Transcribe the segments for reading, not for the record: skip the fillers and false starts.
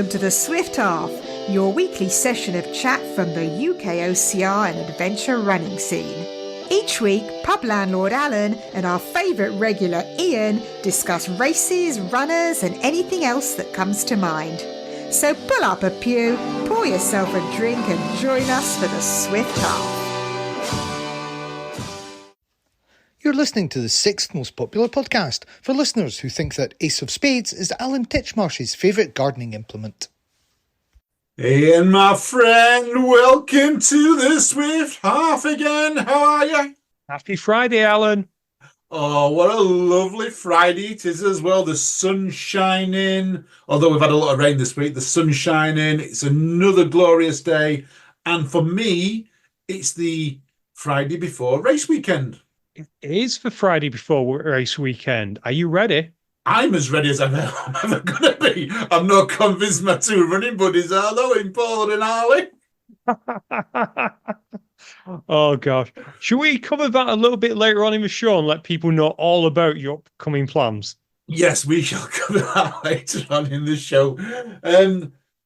welcome to the Swift Half, your weekly session of chat from the UKOCR and adventure running scene. Each week, pub landlord Alan and our favourite regular Ian discuss races, runners and anything else that comes to mind. So pull up a pew, pour yourself a drink and join us for the Swift Half. You're listening to the sixth most popular podcast for listeners who think that Ace of Spades is Alan Titchmarsh's favourite gardening implement. Ian, my friend, welcome to the Swift Half again. How are you? Happy Friday, Alan. Oh, what a lovely Friday it is as well. The sun's shining. Although we've had a lot of rain this week, the sun's shining. It's another glorious day. And for me, it's the Friday before race weekend. It is for Friday before race weekend. Are you ready? I'm as ready as I'm ever going to be. I'm not convinced my two running buddies are, though, in Paul and Harley. Oh, gosh. Should we cover that a little bit later on in the show and let people know all about your upcoming plans? Yes, we shall cover that later on in the show.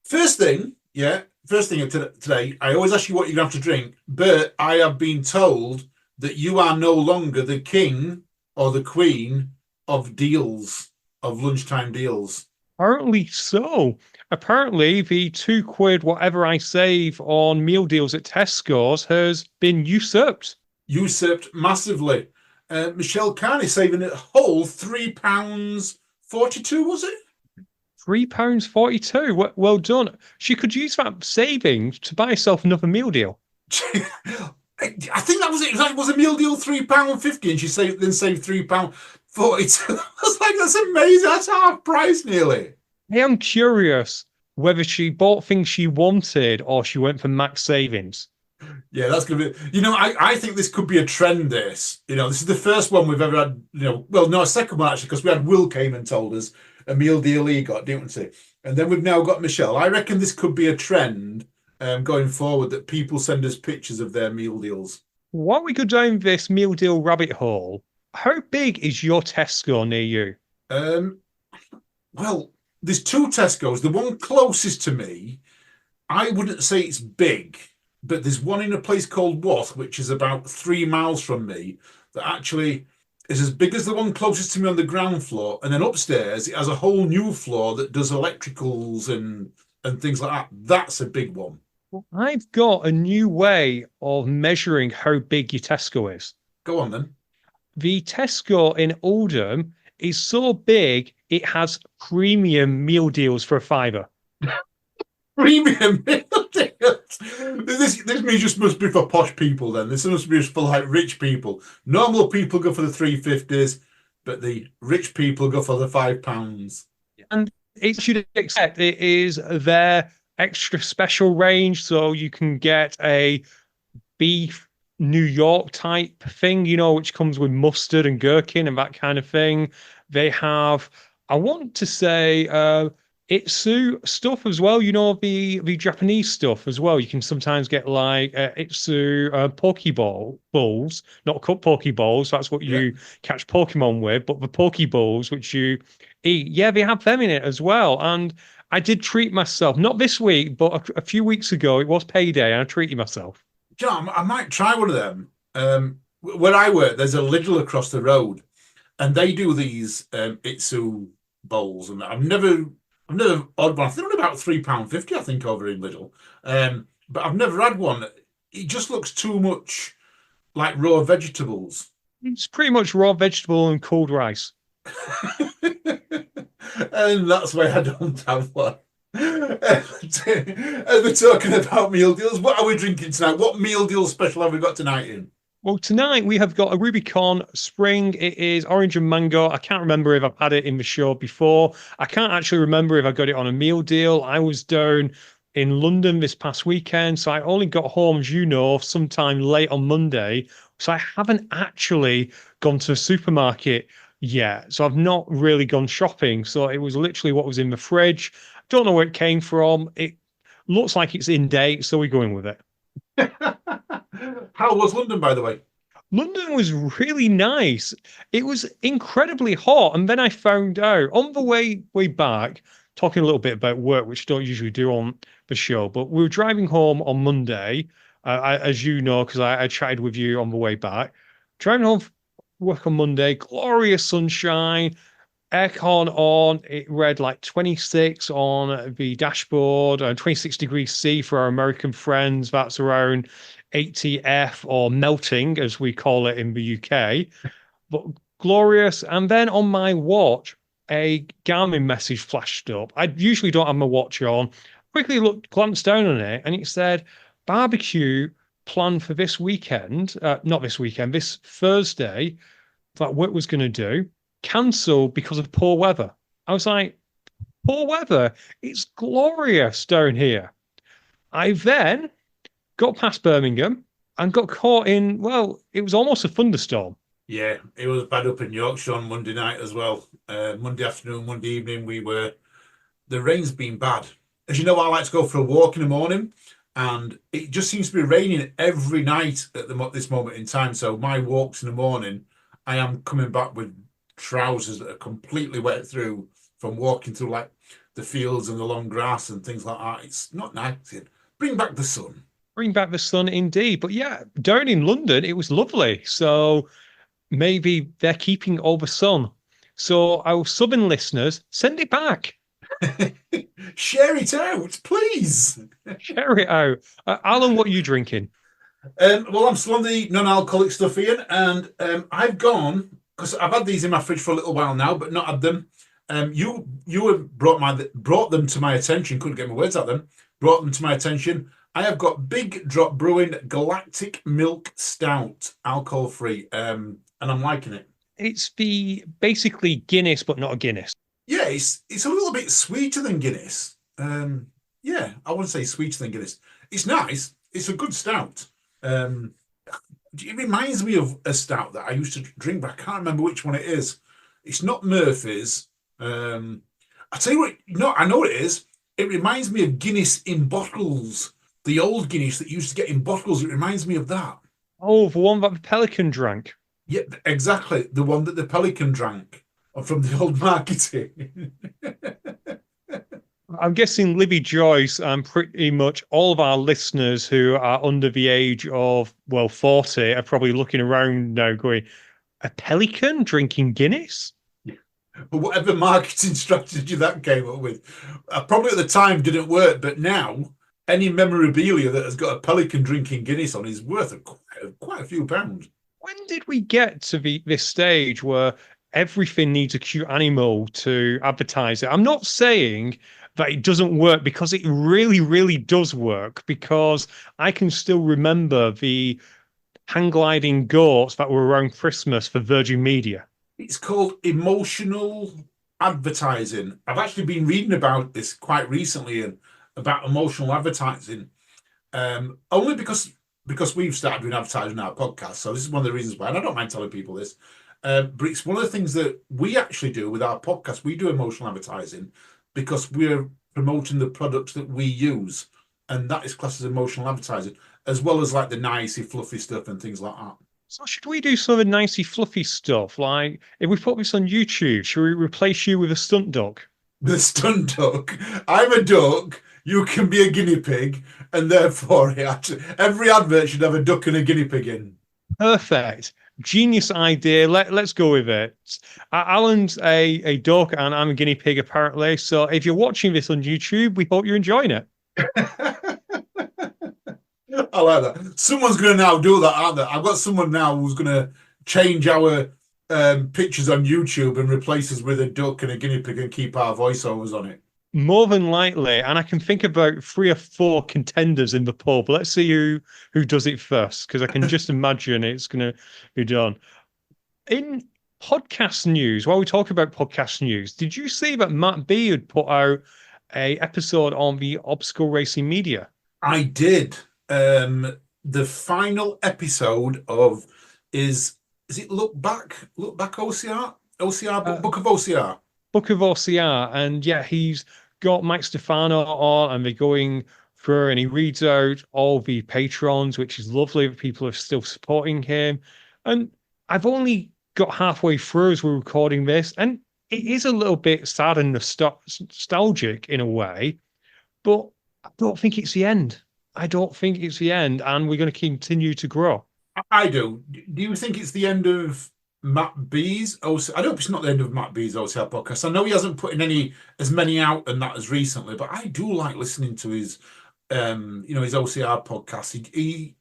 First thing today, I always ask you what you're going to have to drink, but I have been told that you are no longer the king or the queen of deals, of lunchtime deals. Apparently so. Apparently the £2 whatever I save on meal deals at Tesco's has been usurped. Usurped massively. Michelle Carney saving a whole £3.42, was it? £3.42. Well done. She could use that savings to buy herself another meal deal. I think that was it. It was a meal deal £3.50, and she saved £3.42. I was like, that's amazing. That's half price nearly. I am curious whether she bought things she wanted or she went for max savings. Yeah, that's gonna be. I think this could be a trend. This is the first one we've ever had. A second one actually, because we had Will came and told us a meal deal he got, didn't we? And then we've now got Michelle. I reckon this could be a trend. Going forward, that people send us pictures of their meal deals. While we go down this meal deal rabbit hole, how big is your Tesco near you? Well, there's two Tesco's. The one closest to me, I wouldn't say it's big, but there's one in a place called Wath, which is about 3 miles from me, that actually is as big as the one closest to me on the ground floor. And then upstairs, it has a whole new floor that does electricals and things like that. That's a big one. I've got a new way of measuring how big your Tesco is. Go on then. The Tesco in Oldham is so big, it has premium meal deals for £5. Premium meal deals? This must be for posh people then. This must be for like rich people. Normal people go for the 350s, but the rich people go for the £5. And it should accept it is their extra special range, so you can get a beef New York type thing, which comes with mustard and gherkin and that kind of thing. They have, I want to say, Itsu stuff as well. The Japanese stuff as well. You can sometimes get like Itsu Pokeballs, not cut Pokeballs. That's what you catch Pokemon with, but the Pokeballs which you eat. Yeah, they have them in it as well. And I did treat myself, not this week, but a few weeks ago. It was payday, and I treated myself. John, I might try one of them. Where I work, there's a Lidl across the road, and they do these Itsu bowls, and I've never ordered one. I think they're about £3.50, I think, over in Lidl. But I've never had one. It just looks too much like raw vegetables. It's pretty much raw vegetable and cold rice. And that's why I don't have one. As we're talking about meal deals, what are we drinking tonight? What meal deal special have we got tonight in? Well, tonight we have got a Rubicon Spring. It is orange and mango. I can't remember if I've had it in the show before. I can't actually remember if I got it on a meal deal. I was down in London this past weekend, so I only got home, as you know, sometime late on Monday. So I haven't actually gone to a supermarket yet. So I've not really gone shopping. So it was literally what was in the fridge. Don't know where it came from. It looks like it's in date, so we're going with it. How was London, by the way? London was really nice. It was incredibly hot. And then I found out on the way back, talking a little bit about work, which I don't usually do on the show. But we were driving home on Monday, as you know, because I chatted with you on the way back. Driving home from work on Monday, glorious sunshine, aircon on. It read like 26 on the dashboard, 26 degrees C for our American friends. That's around 80 F or melting, as we call it in the UK. But glorious. And then on my watch, a Garmin message flashed up. I usually don't have my watch on. Quickly glanced down on it, and it said barbecue planned for this weekend. Not this weekend, this Thursday. That work was going to do. Cancelled because of poor weather. I was like, poor weather? It's glorious down here. I then got past Birmingham and got caught in, well, it was almost a thunderstorm. Yeah, it was bad up in Yorkshire on Monday night as well. Monday afternoon, Monday evening, the rain's been bad. As you know, I like to go for a walk in the morning, and it just seems to be raining every night at this moment in time. So my walks in the morning, I am coming back with trousers that are completely wet through from walking through like the fields and the long grass and things like that. It's not nice. Bring back the sun. Bring back the sun indeed. But yeah, down in London, it was lovely. So maybe they're keeping all the sun. So our southern listeners, send it back. Share it out, please. Share it out. Alan, what are you drinking? Well, I'm still on the non-alcoholic stuff, Ian, and I've gone, because I've had these in my fridge for a little while now, but not had them. You have brought them to my attention. Couldn't get my words out then. Brought them to my attention. I have got Big Drop Brewing Galactic Milk Stout, alcohol-free, and I'm liking it. It's basically Guinness, but not a Guinness. Yeah, it's a little bit sweeter than Guinness. Yeah, I wouldn't say sweeter than Guinness. It's nice. It's a good stout. It reminds me of a stout that I used to drink, but I can't remember which one it is. It's not Murphy's. I tell you what, no, I know what it is. It reminds me of Guinness in bottles. The old Guinness that used to get in bottles. It reminds me of that. Oh, the one that the Pelican drank. Yeah, exactly. The one that the Pelican drank from the old marketing. I'm guessing Libby Joyce and pretty much all of our listeners who are under the age of, 40 are probably looking around now going, a pelican drinking Guinness? But whatever marketing strategy that came up with, probably at the time didn't work, but now any memorabilia that has got a pelican drinking Guinness on is worth quite a few pounds. When did we get to this stage where everything needs a cute animal to advertise it? I'm not saying that it doesn't work, because it really, really does work, because I can still remember the hang gliding goats that were around Christmas for Virgin Media. It's called emotional advertising. I've actually been reading about this quite recently, and about emotional advertising, only because we've started doing advertising on our podcast. So this is one of the reasons why, and I don't mind telling people this, but it's one of the things that we actually do with our podcast. We do emotional advertising because we're promoting the products that we use, and that is classed as emotional advertising, as well as like the nicey, fluffy stuff and things like that. So should we do some of the nicey, fluffy stuff? Like, if we put this on YouTube, should we replace you with a stunt dog? The stunt duck. I'm a duck. You can be a guinea pig, and therefore every advert should have a duck and a guinea pig in. Perfect. Genius idea. Let's go with it. Alan's a duck and I'm a guinea pig, apparently. So if you're watching this on YouTube, we hope you're enjoying it. I like that. Someone's going to now do that, aren't they? I've got someone now who's going to change our pictures on YouTube and replace us with a duck and a guinea pig and keep our voiceovers on it. More than likely. And I can think about 3 or 4 contenders in the poll, but let's see who does it first, because I can just imagine it's going to be done. In podcast news, while we talk about podcast news, did you see that Matt B had put out a episode on the obstacle racing media? I did. The final episode of is it Look Back OCR? Book of OCR. Book of OCR. And yeah, he's got Mike Stefano on, and they're going through, and he reads out all the patrons, which is lovely that people are still supporting him. And I've only got halfway through as we're recording this, and it is a little bit sad and nostalgic in a way, but I don't think it's the end. I don't think it's the end, and we're going to continue to grow. I do. Do you think it's the end of Matt B's OCR? I hope it's not the end of Matt B's OCR podcast. I know he hasn't put in as many out and that as recently, but I do like listening to his his OCR podcast.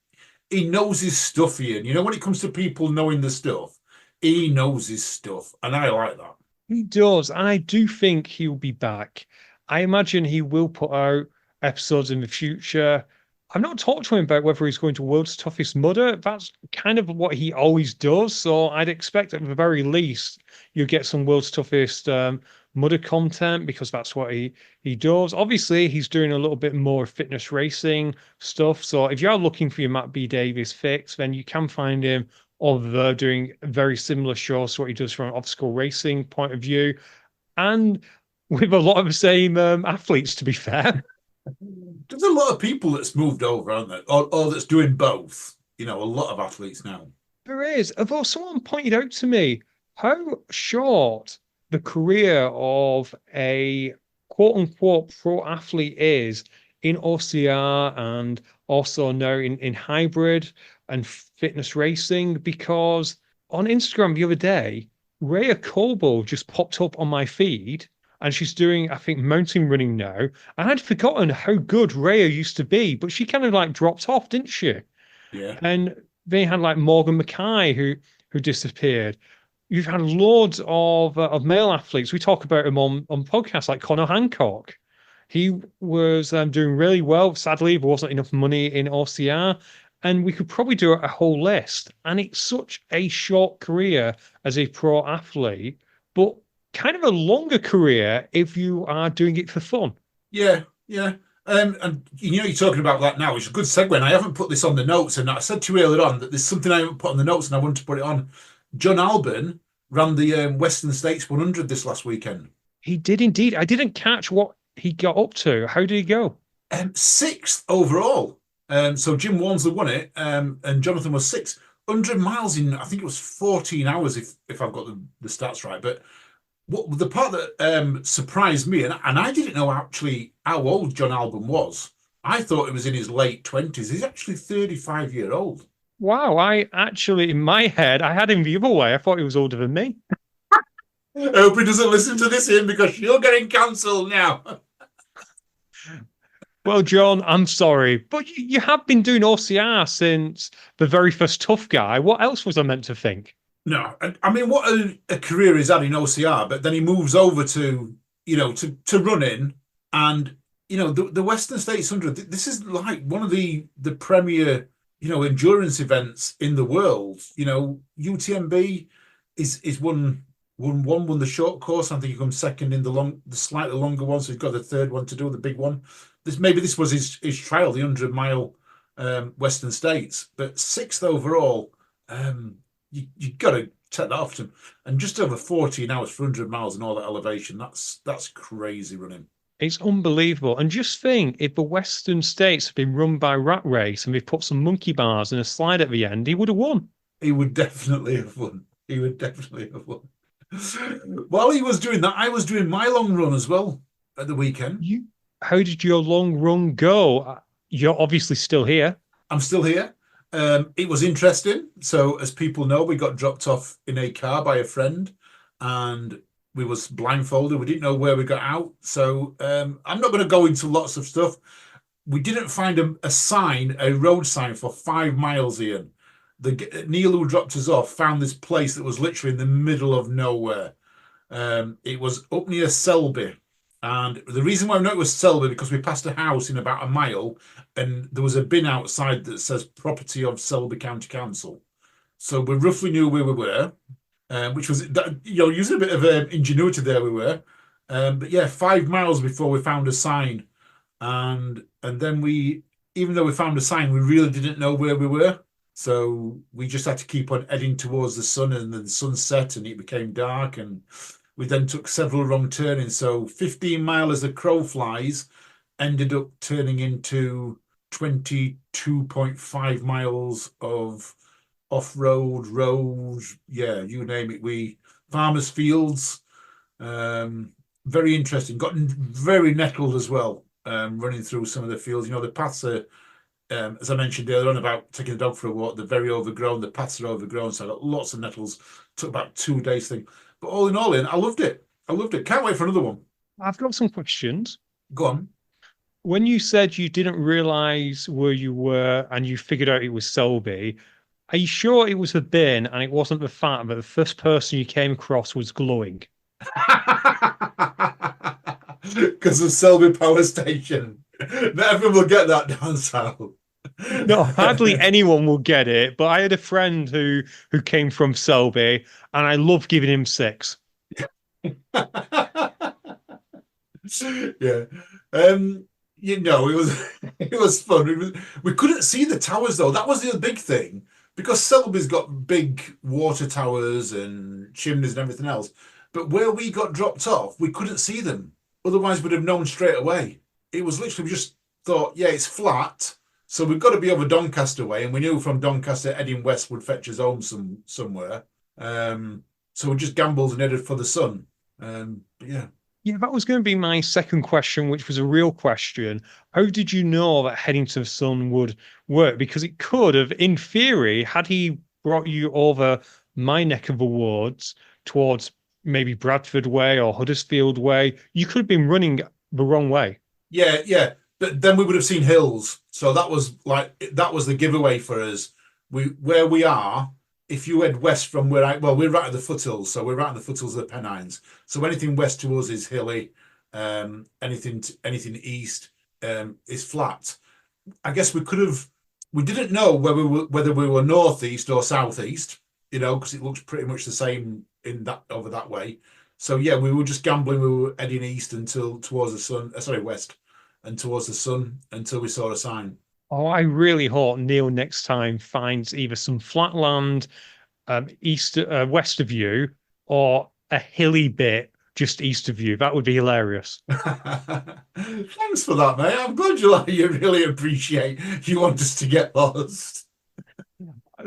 He knows his stuff, Ian. When it comes to people knowing the stuff, he knows his stuff, and I like that. He does, and I do think he'll be back. I imagine he will put out episodes in the future. I've not talked to him about whether he's going to World's Toughest Mudder. That's kind of what he always does. So I'd expect at the very least you'll get some World's Toughest Mudder content, because that's what he does. Obviously, he's doing a little bit more fitness racing stuff. So if you're looking for your Matt B. Davies fix, then you can find him over there doing very similar shows to what he does from an obstacle racing point of view, and with a lot of the same athletes, to be fair. There's a lot of people that's moved over, aren't there? Or that's doing both. A lot of athletes now. There is. Although someone pointed out to me how short the career of a quote unquote pro athlete is in OCR and also now in hybrid and fitness racing, because on Instagram the other day, Rhea Coble just popped up on my feed. And she's doing, I think, mountain running now. And I'd forgotten how good Rhea used to be, but she kind of like dropped off, didn't she? Yeah. And they had like Morgan Mackay who disappeared. You've had loads of male athletes. We talk about him on podcasts like Conor Hancock. He was doing really well. Sadly, there wasn't enough money in OCR. And we could probably do a whole list. And it's such a short career as a pro athlete, but kind of a longer career if you are doing it for fun. Yeah. And you're talking about that now, which is a good segue. And I haven't put this on the notes, and I said to you earlier on that there's something I haven't put on the notes, and I wanted to put it on. John Albon ran the Western States 100 this last weekend. He did indeed. I didn't catch what he got up to. How did he go? Sixth overall. So Jim Walmsley won it, and Jonathan was sixth. 100 miles in, I think it was 14 hours, if I've got the stats right. But what the part that surprised me, and I didn't know actually how old John Albon was. I thought he was in his late 20s. He's actually 35-year-old. Wow, I actually, in my head, I had him the other way. I thought he was older than me. I hope he doesn't listen to this, Ian, because you're getting cancelled now. Well, John, I'm sorry, but you have been doing OCR since the very first Tough Guy. What else was I meant to think? No, I mean, what a career he's had in OCR, but then he moves over to running, and the Western States 100. This is like one of the premier endurance events in the world. UTMB is won the short course. I think he comes second in the slightly longer one, so he's got the third one to do, the big one. This was his trial, the 100-mile Western States, but sixth overall. You got to take that off to him. And just over 14 hours for 100 miles and all that elevation. That's crazy running. It's unbelievable. And just think, if the Western States had been run by Rat Race and they put some monkey bars and a slide at the end, he would have won. He would definitely have won. While he was doing that, I was doing my long run as well at the weekend. How did your long run go? You're obviously still here. I'm still here. It was interesting. So, as people know, we got dropped off in a car by a friend, and we was blindfolded. We didn't know where we got out. So, I'm not going to go into lots of stuff. We didn't find a road sign for 5 miles, Ian. Neil, who dropped us off, found this place that was literally in the middle of nowhere. It was up near Selby. And the reason why I know it was Selby, because we passed a house in about a mile, and there was a bin outside that says property of Selby County Council. So we roughly knew where we were, which was, using a bit of ingenuity there we were. But yeah, 5 miles before we found a sign. And then even though we found a sign, we really didn't know where we were. So we just had to keep on heading towards the sun, and then the sun set and it became dark, and we then took several wrong turnings. So 15 mile as the crow flies ended up turning into 22.5 miles of off-road, road, yeah, you name it. Farmers' fields, Very interesting. Got very nettled as well. Running through some of the fields. The paths are, as I mentioned earlier on about taking the dog for a walk. They're very overgrown. The paths are overgrown, so I got lots of nettles. Took about 2 days thing, but all in all, I loved it. I loved it. Can't wait for another one. I've got some questions. Go on. When you said you didn't realize where you were and you figured out it was Selby, are you sure it was the bin and it wasn't the fact that the first person you came across was glowing? Because of Selby Power Station. Not everyone will get that down south. No, hardly anyone will get it. But I had a friend who came from Selby, and I love giving him 6. Yeah. It was fun. We couldn't see the towers though. That was the big thing because Selby's got big water towers and chimneys and everything else. But where we got dropped off, we couldn't see them. Otherwise, we'd have known straight away. It was literally, we just thought, yeah, it's flat. So we've got to be over Doncaster way. And we knew from Doncaster, heading west would fetch us home somewhere. So we just gambled and headed for the sun. But yeah. Yeah, that was going to be my second question, which was a real question. How did you know that heading to the sun would work? Because it could have, in theory, had he brought you over my neck of the woods towards maybe Bradford Way or Huddersfield Way, you could have been running the wrong way. Yeah. But then we would have seen hills. So that was the giveaway for us. Where we are, if you head west from we're right at the foothills, so we're right at the foothills of the Pennines. So anything west to us is hilly. Anything east is flat. I guess we didn't know whether we were northeast or southeast, because it looks pretty much the same over that way. So yeah, we were just gambling. We were heading east towards the sun. West and towards the sun until we saw a sign. Oh, I really hope Neil next time finds either some flat land west of you or a hilly bit just east of you. That would be hilarious. Thanks for that, mate. I'm glad you really appreciate you want us to get lost.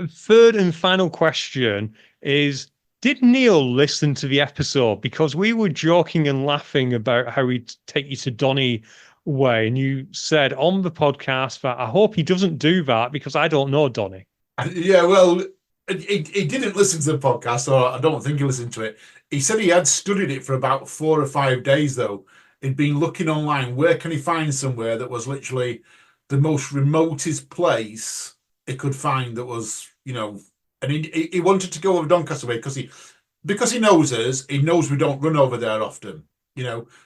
Third and final question is, did Neil listen to the episode? Because we were joking and laughing about how he'd take you to Donny Way, and you said on the podcast that I hope he doesn't do that because I don't know Donny. Yeah, well, he didn't listen to the podcast, or I don't think he listened to it. He said he had studied it for about 4 or 5 days, though. He'd been looking online. Where can he find somewhere that was literally the most remotest place he could find that was, and he wanted to go over Doncaster Way because he knows us. He knows we don't run over there often.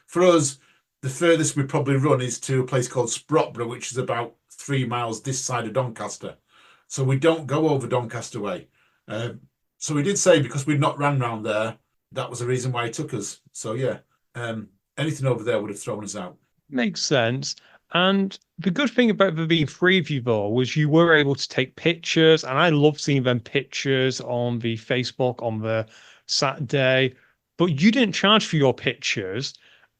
For us, the furthest we probably run is to a place called Sprotborough, which is about 3 miles this side of Doncaster. So we don't go over Doncaster Way. So he did say because we'd not ran round there, that was the reason why he took us. So yeah, anything over there would have thrown us out. Makes sense. And the good thing about there being 3 of you, though, was you were able to take pictures. And I love seeing them pictures on the Facebook on the Saturday. But you didn't charge for your pictures.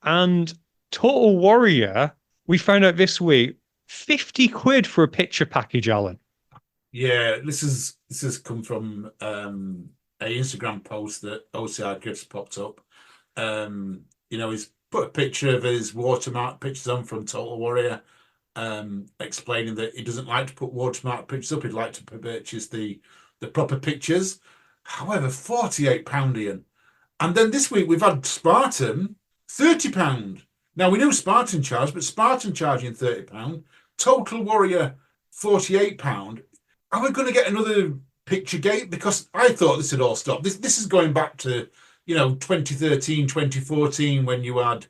And Total Warrior, we found out this week, 50 quid for a picture package, Alan. Yeah, this has come from a Instagram post that OCR Gives popped up. He's put a picture of his watermark pictures on from Total Warrior, explaining that he doesn't like to put watermark pictures up. He'd like to purchase the proper pictures. However, £48, Ian. And then this week we've had Spartan, £30. Now we knew Spartan charged, but Spartan charging £30, Total Warrior £48. Are we going to get another picture gate? Because I thought this had all stopped. This is going back to 2013, 2014 when you had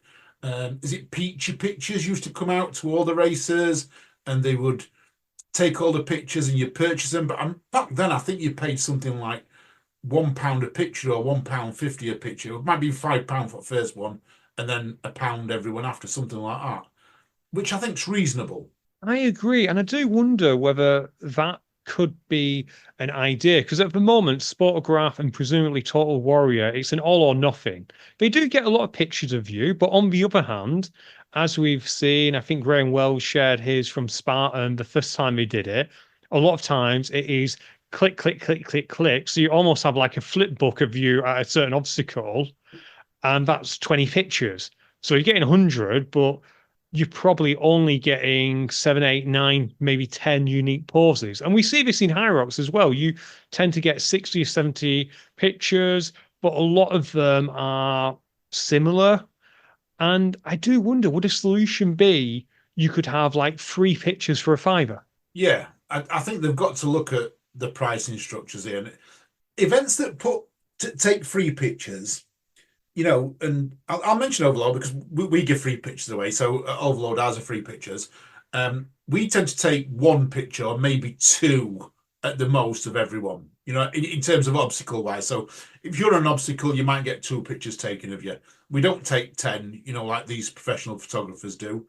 is it Peachy Pictures used to come out to all the racers and they would take all the pictures and you purchase them. But back then I think you paid something like £1 a picture or £1.50 a picture. It might be £5 for the first one and then £1 every one after, something like that, which I think is reasonable. I agree. And I do wonder whether that could be an idea, because at the moment, Sportograph and presumably Total Warrior, it's an all or nothing. They do get a lot of pictures of you, but on the other hand, as we've seen, I think Graham Wells shared his from Spartan the first time they did it. A lot of times it is click, click, click, click, click. So you almost have like a flip book of you at a certain obstacle. and that's 20 pictures. So you're getting 100, but you're probably only getting 7, 8, 9, maybe 10 unique poses. And we see this in Hyrox as well. You tend to get 60 or 70 pictures, but a lot of them are similar. And I do wonder, would a solution be you could have like 3 pictures for a fiver? Yeah, I think they've got to look at the pricing structures here. And events that take free pictures, and I'll mention Overload because we give free pictures away. So Overload has a free pictures. We tend to take 1 picture or maybe 2 at the most of everyone, in terms of obstacle wise. So if you're on an obstacle, you might get 2 pictures taken of you. We don't take 10, like these professional photographers do.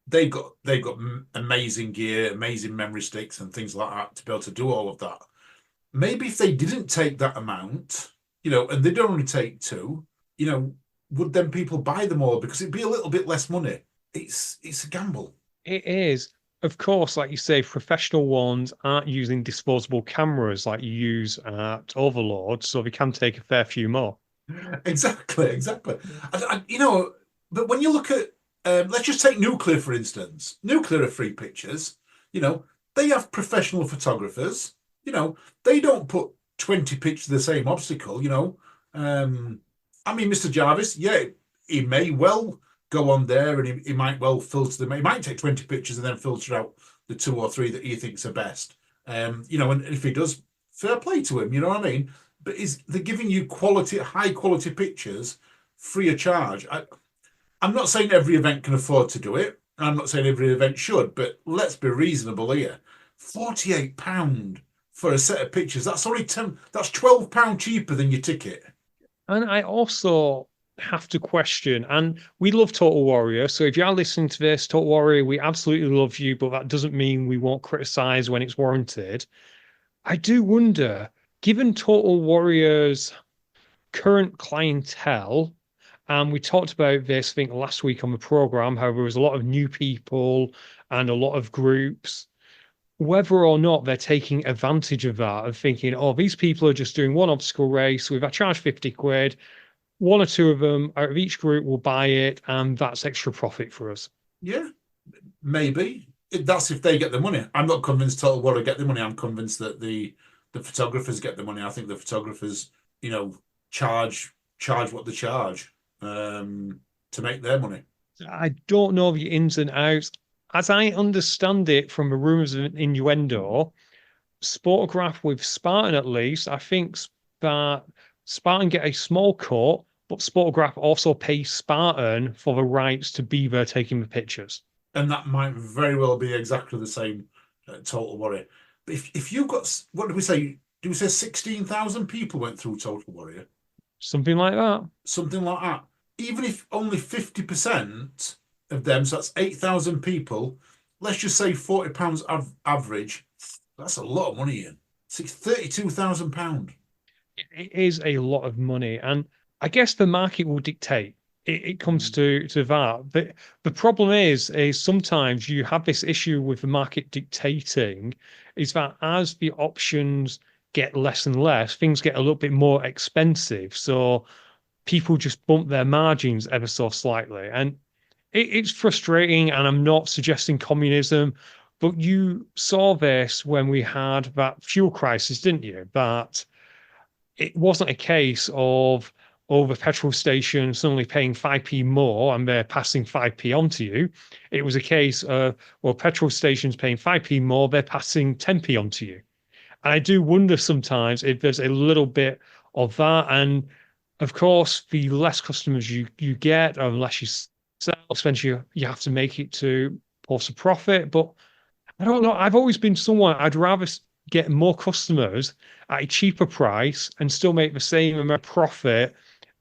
They've got amazing gear, amazing memory sticks and things like that to be able to do all of that. Maybe if they didn't take that amount, and they'd only take 2, would then people buy them all? Because it'd be a little bit less money. It's a gamble. It is. Of course, like you say, professional ones aren't using disposable cameras like you use at Overlord, so they can take a fair few more. Exactly. But when you look at, let's just take Nuclear, for instance. Nuclear are free pictures. They have professional photographers. They don't put 20 pictures of the same obstacle. Mr. Jarvis, yeah, he may well go on there and he might well filter them. He might take 20 pictures and then filter out the 2 or 3 that he thinks are best. And if he does, fair play to him, you know what I mean? But they're giving you high quality pictures free of charge. I'm not saying every event can afford to do it. I'm not saying every event should, but let's be reasonable here. £48 for a set of pictures. That's only that's £12 cheaper than your ticket. And I also have to question, and we love Total Warrior. So if you are listening to this, Total Warrior, we absolutely love you, but that doesn't mean we won't criticize when it's warranted. I do wonder, given Total Warrior's current clientele, and we talked about this, I think, last week on the program, how there was a lot of new people and a lot of groups, whether or not they're taking advantage of that, of thinking, oh, these people are just doing one obstacle race, so if I charge 50 quid, 1 or 2 of them out of each group will buy it, and that's extra profit for us. Yeah, maybe. That's if they get the money. I'm not convinced Total Warrior get the money. I'm convinced that the photographers get the money. I think the photographers, charge what they charge to make their money. I don't know the ins and outs. As I understand it from the rumors of innuendo, Sportograph with Spartan at least, I think that Spartan get a small cut, but Sportograph also pays Spartan for the rights to be there taking the pictures. And that might very well be exactly the same Total Warrior. But if you've got, what did we say? Do we say 16,000 people went through Total Warrior? Something like that. Something like that. Even if only 50% of them, so that's 8,000 people, let's just say £40 average, that's a lot of money, Ian. It's £32,000. It is a lot of money. And I guess the market will dictate. It comes to that. But the problem is sometimes you have this issue with the market dictating, is that as the options get less and less, things get a little bit more expensive. So people just bump their margins ever so slightly. And it's frustrating, and I'm not suggesting communism, but you saw this when we had that fuel crisis, didn't you? That it wasn't a case of the petrol station suddenly paying 5p more and they're passing 5p on to you. It was a case of, petrol stations paying 5p more, they're passing 10p on to you. And I do wonder sometimes if there's a little bit of that. And of course, the less customers you get, or less you sell, expensive you have to make it to post a profit. But I don't know. I've always been someone, I'd rather get more customers at a cheaper price and still make the same amount of profit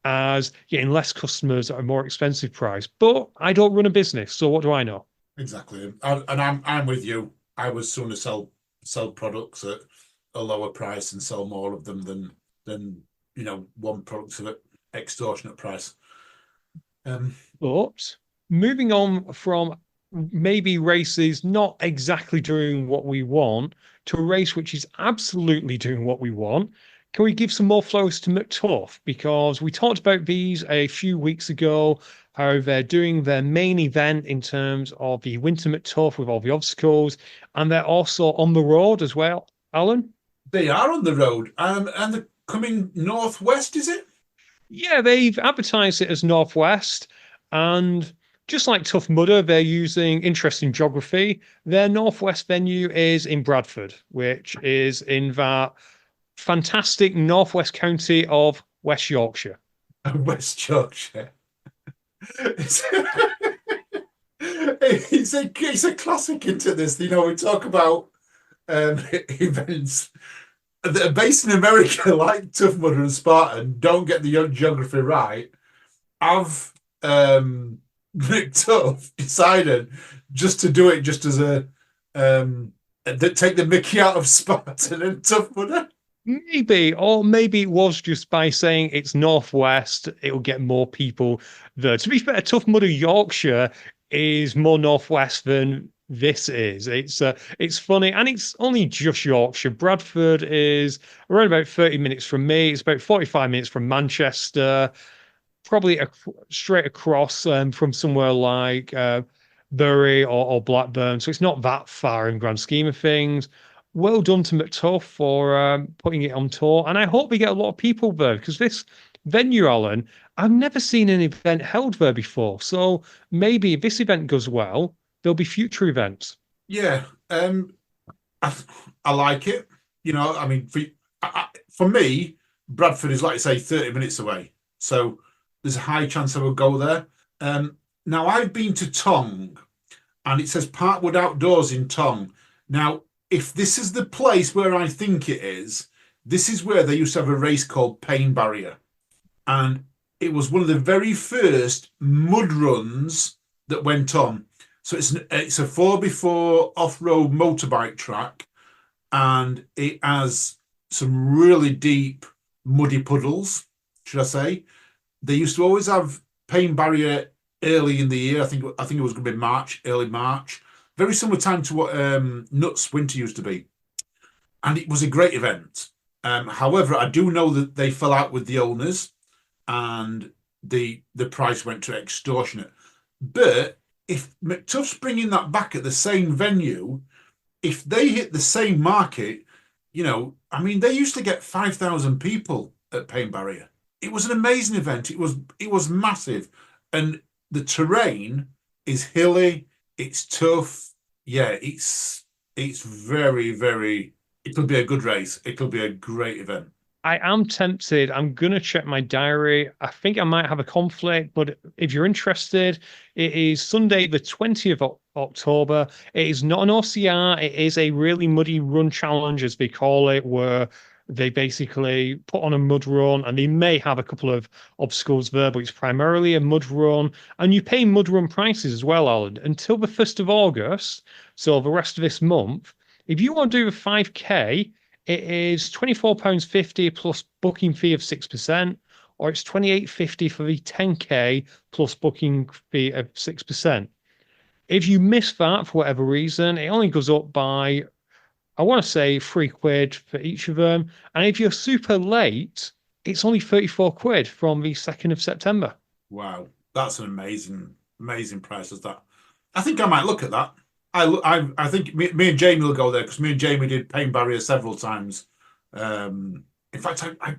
as getting less customers at a more expensive price. But I don't run a business, so what do I know? Exactly. I'm with you. I would sooner sell products at a lower price and sell more of them than one product at an extortionate price. But moving on from maybe races not exactly doing what we want to a race which is absolutely doing what we want. can we give some more flowers to McTuff? Because we talked about these a few weeks ago, how they're doing their main event in terms of the Winter McTuff with all the obstacles, and they're also on the road as well, Alan. They are on the road, and they're coming northwest, is it? Yeah, they've advertised it as Northwest, and just like Tough Mudder, they're using interesting geography. Their Northwest venue is in Bradford, which is in that fantastic Northwest county of West Yorkshire. West Yorkshire. It's a classic into this. You know, we talk about events that are based in America, like Tough Mudder and Spartan, don't get the geography right. I've McTuff decided just to do it just as a take the mickey out of Spartan and Tough Mudder. Maybe, or maybe it was just by saying it's Northwest, it'll get more people there. To be fair, Tough Mudder Yorkshire is more Northwest than this is. It's funny, and it's only just Yorkshire. Bradford is around about 30 minutes from me. It's about 45 minutes from Manchester, probably straight across from somewhere like Bury or Blackburn. So it's not that far in grand scheme of things. Well done to McTuff for putting it on tour. And I hope we get a lot of people there, because this venue, Alan, I've never seen an event held there before. So maybe if this event goes well, there'll be future events. Yeah, I like it. You know, I mean, for me, Bradford is, like I say, 30 minutes away. So there's a high chance I will go there. Now, I've been to Tong, and it says Parkwood Outdoors in Tong. Now, if this is the place where I think it is, this is where they used to have a race called Pain Barrier. And it was one of the very first mud runs that went on. So it's a 4x4 off-road motorbike track, and it has some really deep, muddy puddles, should I say. They used to always have Pain Barrier early in the year. I think it was going to be March, early March. Very similar time to what Nuts Winter used to be. And it was a great event. However, I do know that they fell out with the owners, and the price went to extortionate. But if McTuff's bringing that back at the same venue, if they hit the same market, you know, I mean, they used to get 5,000 people at Pain Barrier. It was an amazing event. It was massive, and the terrain is hilly. It's tough. Yeah, it's very, very. It'll be a good race. It'll be a great event. I am tempted. I'm going to check my diary. I think I might have a conflict, but if you're interested, it is Sunday, the 20th of October. It is not an OCR. It is a really muddy run challenge, as they call it, where they basically put on a mud run, and they may have a couple of obstacles there, but it's primarily a mud run. And you pay mud run prices as well, Alan, until the 1st of August. So the rest of this month, if you want to do a 5K, it is £24.50 plus booking fee of 6%, or it's £28.50 for the 10K plus booking fee of 6%. If you miss that for whatever reason, it only goes up by, I want to say, £3 for each of them. And if you're super late, it's only £34 from the 2nd of September. Wow, that's an amazing price. Is that? I think I might look at that. I think me and Jamie will go there, because me and Jamie did Pain Barrier several times. In fact, I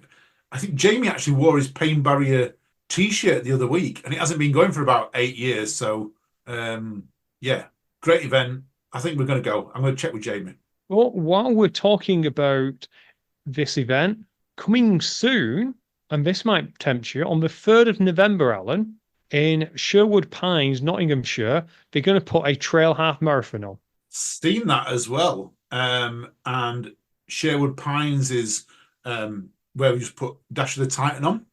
think Jamie actually wore his Pain Barrier T-shirt the other week, and it hasn't been going for about 8 years. So, yeah, great event. I think we're going to go. I'm going to check with Jamie. Well, while we're talking about this event, coming soon, and this might tempt you, on the 3rd of November, Alan, in Sherwood Pines, Nottinghamshire, they're going to put a trail half marathon on. Seen that as well. And Sherwood Pines is where we just put Dash of the Titan on.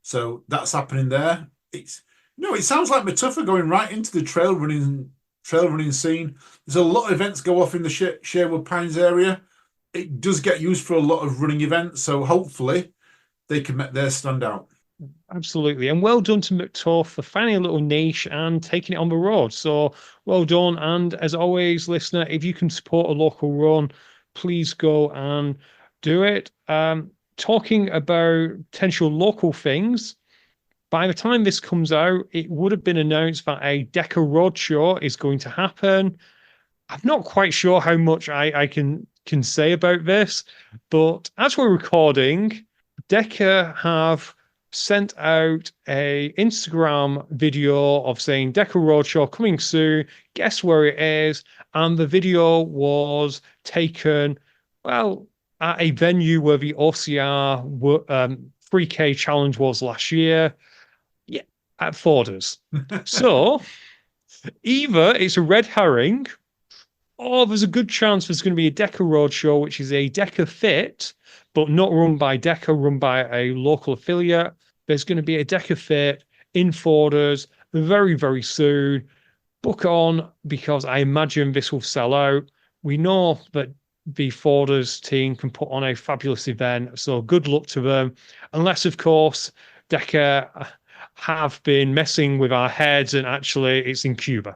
So that's happening there. It sounds like McTuff are going right into the trail running scene. There's a lot of events go off in the Sherwood Pines area. It does get used for a lot of running events, so hopefully they can make their stand out. Absolutely. And well done to McTuff for finding a little niche and taking it on the road. So well done. And as always, listener, if you can support a local run, please go and do it. talking about potential local things, by the time this comes out, it would have been announced that a DECA Roadshow is going to happen. I'm not quite sure how much I can say about this, but as we're recording, DECA have sent out a Instagram video of saying DECA Roadshow coming soon. Guess where it is? And the video was taken, well, at a venue where the OCR 3K challenge was last year. Yeah, at Forders. So either it's a red herring, or there's a good chance there's going to be a DECA Roadshow, which is a DECA Fit, but not run by DECA, run by a local affiliate. There's going to be a DECA Fit in Forders very, very soon. Book on, because I imagine this will sell out. We know that the Forders team can put on a fabulous event, so good luck to them. Unless, of course, DECA have been messing with our heads and actually it's in Cuba.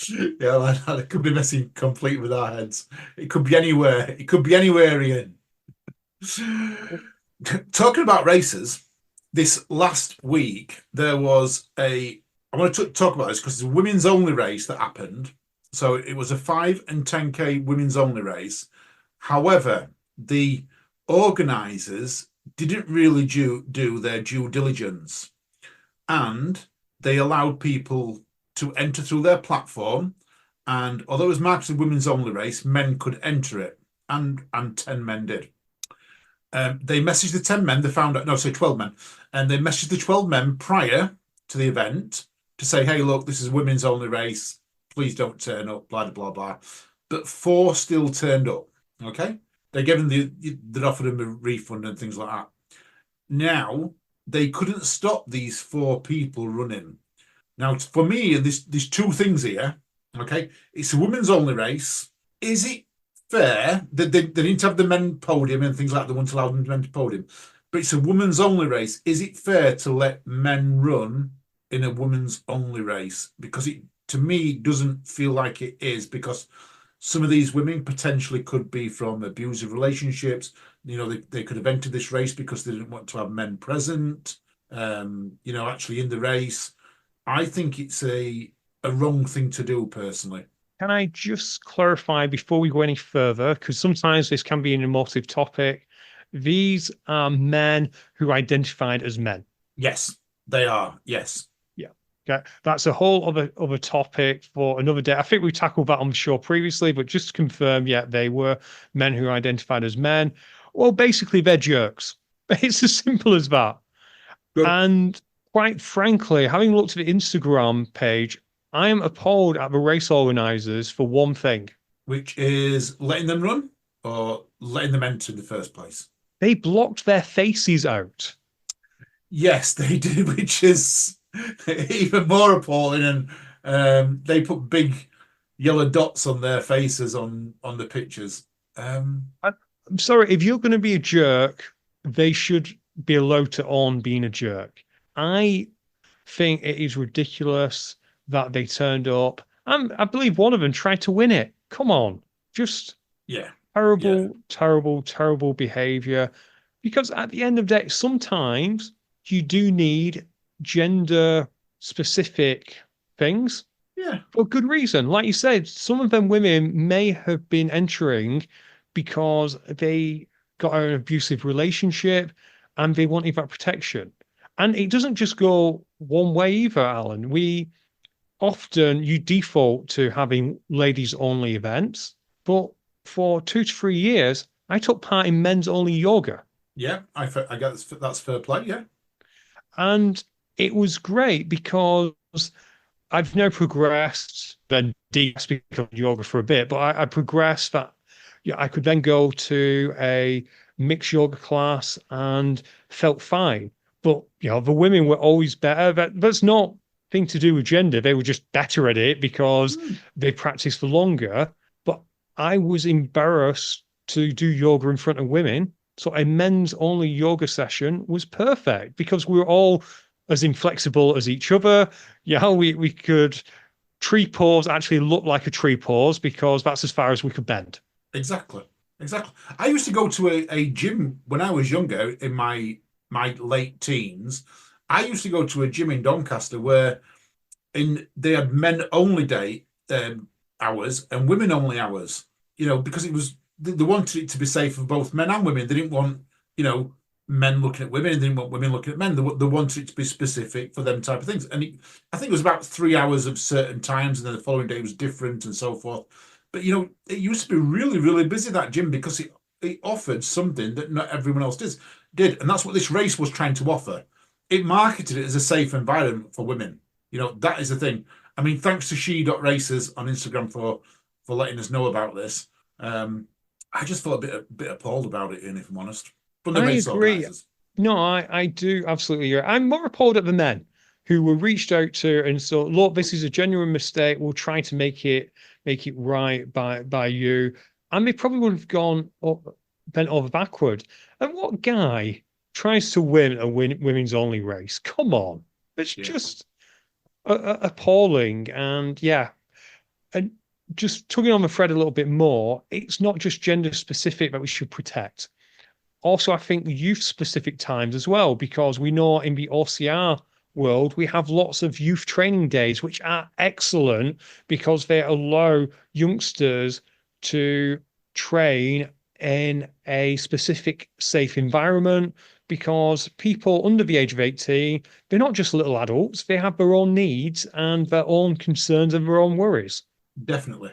Yeah, it could be messing complete with our heads. It could be anywhere. It could be anywhere, Ian. Talking about races, this last week there was I want to talk about this because it's a women's only race that happened. So it was a 5 and 10K women's only race. However, the organisers didn't really do their due diligence, and they allowed people to enter through their platform. And although it was marked as a women's only race, men could enter it, and 10 men did. They messaged the 10 men, they found out, no, sorry, 12 men, and they messaged the 12 men prior to the event to say, hey, look, this is a women's only race, please don't turn up, blah, blah, blah. But 4 still turned up, okay? They gave them they'd offered them a refund and things like that. Now, they couldn't stop these 4 people running. Now, for me, there's 2 things here, okay? It's a women's only race. Is it fair that they didn't have the men podium and things like that? They wouldn't allow them men to podium. But it's a women's only race. Is it fair to let men run in a women's only race? Because it, to me, doesn't feel like it is, because some of these women potentially could be from abusive relationships. You know, they could have entered this race because they didn't want to have men present, you know, actually in the race. I think it's a wrong thing to do, personally. Can I just clarify before we go any further, because sometimes this can be an emotive topic. These are men who identified as men. Yes, they are. Yes. Yeah. Okay. That's a whole other topic for another day. I think we tackled that on the show previously, but just to confirm, yeah, they were men who identified as men. Well, basically, they're jerks. It's as simple as that. Good. And quite frankly, having looked at the Instagram page, I am appalled at the race organisers for one thing. Which is letting them run or letting them enter in the first place? They blocked their faces out. Yes, they did, which is even more appalling. And they put big yellow dots on their faces on the pictures. I'm sorry, if you're going to be a jerk, they should be allowed to own being a jerk. I think it is ridiculous that they turned up. And I believe one of them tried to win it. Come on. Just terrible behavior. Because at the end of the day, sometimes you do need gender specific things. Yeah. For good reason. Like you said, some of them women may have been entering because they got an abusive relationship and they wanted that protection. And it doesn't just go one way either, Alan. You default to having ladies only events, but for 2 to 3 years, I took part in men's only yoga. Yeah, I guess that's fair play, yeah. And it was great because I've now progressed, then become yoga for a bit, but I progressed that I could then go to a mixed yoga class and felt fine. But, the women were always better. That's not thing to do with gender. They were just better at it because they practiced for longer. But I was embarrassed to do yoga in front of women. So a men's only yoga session was perfect because we were all as inflexible as each other. We could tree pose actually look like a tree pose because that's as far as we could bend. Exactly. Exactly. I used to go to a gym when I was younger, in my late teens. I used to go to a gym in Doncaster where they had men only day hours and women only hours. Because they wanted it to be safe for both men and women. They didn't want men looking at women, and they didn't want women looking at men. They wanted it to be specific for them type of things. And I think it was about 3 hours of certain times, and then the following day was different and so forth. But it used to be really, really busy, that gym, because it offered something that not everyone else did, and that's what this race was trying to offer. It marketed it as a safe environment for women. That is the thing. I mean, thanks to she.races on Instagram for letting us know about this. I just felt a bit appalled about it, if I'm honest, from the I race agree. organisers. No, I do absolutely agree. I'm more appalled at the men who were reached out to and so, look, this is a genuine mistake. We'll try to make it right by you. And they probably would have gone bent over backward. And what guy tries to win a women's only race? Come on. It's just appalling. And yeah. And just tugging on the thread a little bit more, it's not just gender specific that we should protect. Also, I think youth specific times as well, because we know in the OCR world, we have lots of youth training days, which are excellent because they allow youngsters to train in a specific safe environment, because people under the age of 18, they're not just little adults, they have their own needs and their own concerns and their own worries. Definitely.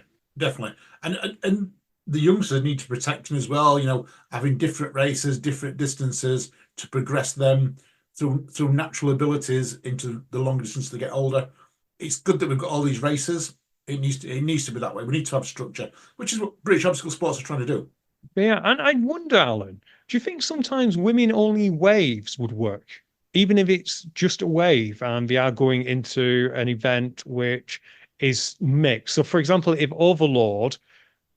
And the youngsters need to protect them as well, having different races, different distances to progress them through natural abilities into the longer distance they get older. It's good that we've got all these races. It needs to be that way. We need to have structure, which is what British obstacle sports are trying to do. Yeah, and I wonder, Alan, do you think sometimes women-only waves would work, even if it's just a wave and they are going into an event which is mixed? So, for example, if Overlord,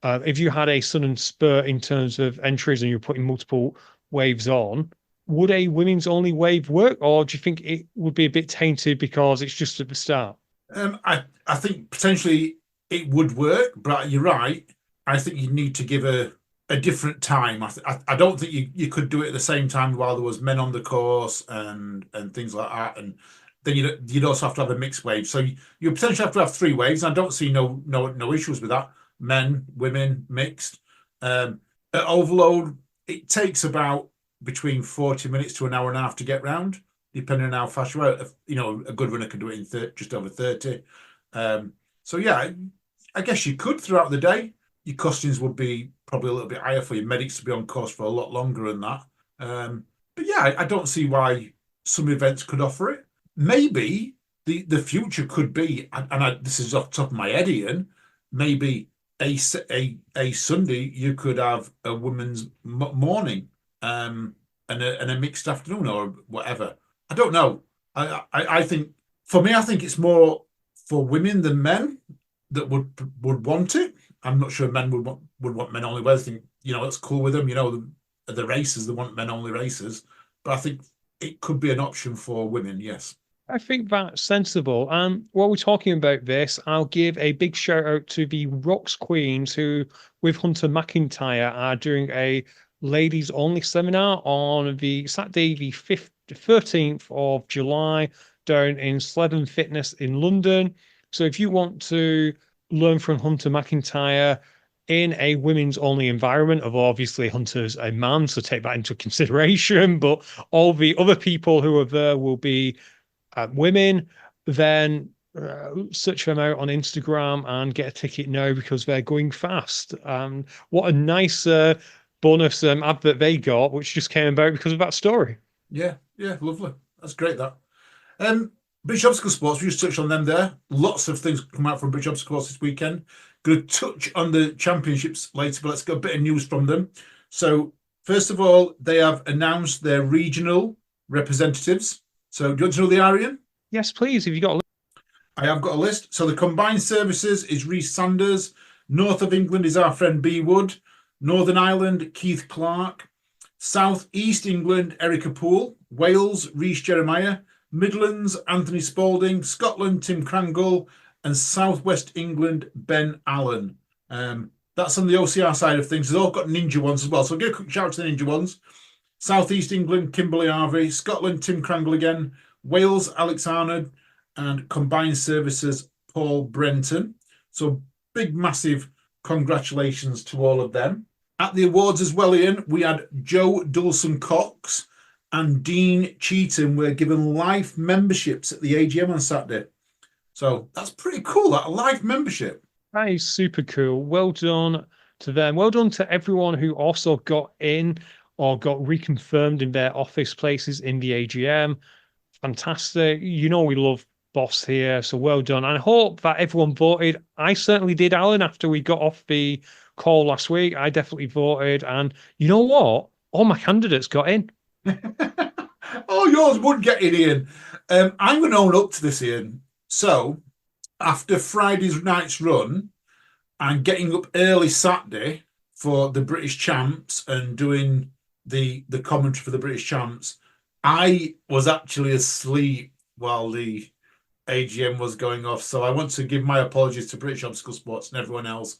if you had a sudden spurt in terms of entries and you're putting multiple waves on, would a women's only wave work, or do you think it would be a bit tainted because it's just at the start? I think potentially it would work, but you're right. I think you need to give a different time. I don't think you could do it at the same time while there was men on the course and things like that. And then you'd also have to have a mixed wave. So you potentially have to have three waves. I don't see no issues with that. Men, women, mixed. At Overload, it takes about between 40 minutes to an hour and a half to get round, depending on how fast you are. A good runner can do it in just over 30. So yeah, I guess you could throughout the day. Your costings would be probably a little bit higher for your medics to be on course for a lot longer than that. But yeah, I don't see why some events could offer it. Maybe the future could be, and this is off the top of my head, Ian, maybe a Sunday you could have a women's morning and a mixed afternoon or whatever. I don't know. I think for me, I think it's more for women than men that would want it. I'm not sure men would want men only. But I think that's cool with them. The races, they want men only races. But I think it could be an option for women. Yes. I think that's sensible. And while we're talking about this, I'll give a big shout out to the Rocks Queens who, with Hunter McIntyre, are doing a ladies only seminar on the Saturday, the 13th of July, down in Sledden Fitness in London. So if you want to learn from Hunter McIntyre in a women's only environment, of obviously Hunter's a man, so take that into consideration, but all the other people who are there will be women, then search them out on Instagram and get a ticket now because they're going fast. What a nice bonus advert they got, which just came about because of that story. Yeah, lovely. That's great, that. British Obstacle Sports, we just touched on them there. Lots of things come out from British Obstacle Sports this weekend. Going to touch on the championships later, but let's get a bit of news from them. So, first of all, they have announced their regional representatives. So, do you want to know the Ian? Yes, please. Have you got a list? I have got a list. So, the combined services is Rhys Sanders. North of England is our friend B. Wood. Northern Ireland, Keith Clark. South East England, Erica Poole. Wales, Rhys Jeremiah. Midlands, Anthony Spalding. Scotland, Tim Crangle. And Southwest England, Ben Allen. That's on the OCR side of things. They've all got ninja ones as well. So I'll give a quick shout out to the ninja ones. South East England, Kimberly Harvey. Scotland, Tim Crangle again. Wales, Alex Arnold. And Combined Services, Paul Brenton. So big, massive congratulations to all of them. At the awards as well, Ian, we had Joe Dulson-Cox and Dean Cheetham were given life memberships at the AGM on Saturday. So that's pretty cool, that, a life membership. That is super cool. Well done to them. Well done to everyone who also got in or got reconfirmed in their office places in the AGM. Fantastic. You know we love Boss here, so well done. And I hope that everyone voted. I certainly did, Alan, after we got off the call last week. I definitely voted. And you know what? All my candidates got in. Oh, yours would get in, Ian. I'm going to own up to this, Ian. So, after Friday's night's run and getting up early Saturday for the British Champs and doing the commentary for the British Champs, I was actually asleep while the AGM was going off. So I want to give my apologies to British Obstacle Sports and everyone else.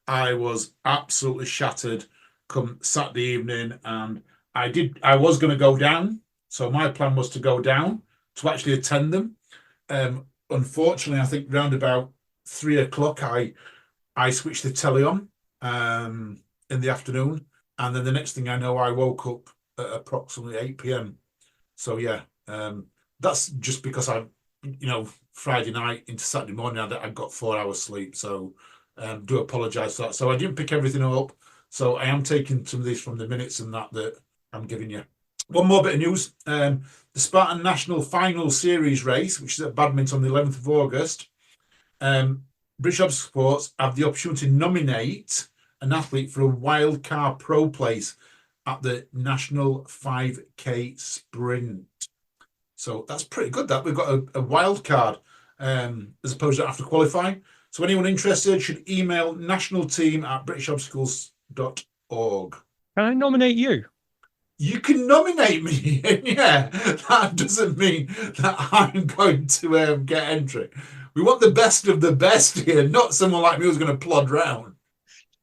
I was absolutely shattered come Saturday evening, and I was going to go down. So my plan was to go down to actually attend them. Unfortunately, I think round about 3:00, I switched the telly on in the afternoon, and then the next thing I know, I woke up at approximately 8 p.m. So yeah, that's just because Friday night into Saturday morning, I got 4 hours sleep. So do apologise for that. So I didn't pick everything up. So I am taking some of these from the minutes and that I'm giving you. One more bit of news. The Spartan National Final Series race, which is at Badminton on the 11th of August, British Obstacle Sports have the opportunity to nominate an athlete for a wildcard pro place at the National 5K Sprint. So that's pretty good, that. We've got a wild card as opposed to after qualifying. So anyone interested should email nationalteam@britishobstacles.org. Can I nominate you? You can nominate me, yeah. That doesn't mean that I'm going to get entry. We want the best of the best here, not someone like me who's going to plod round.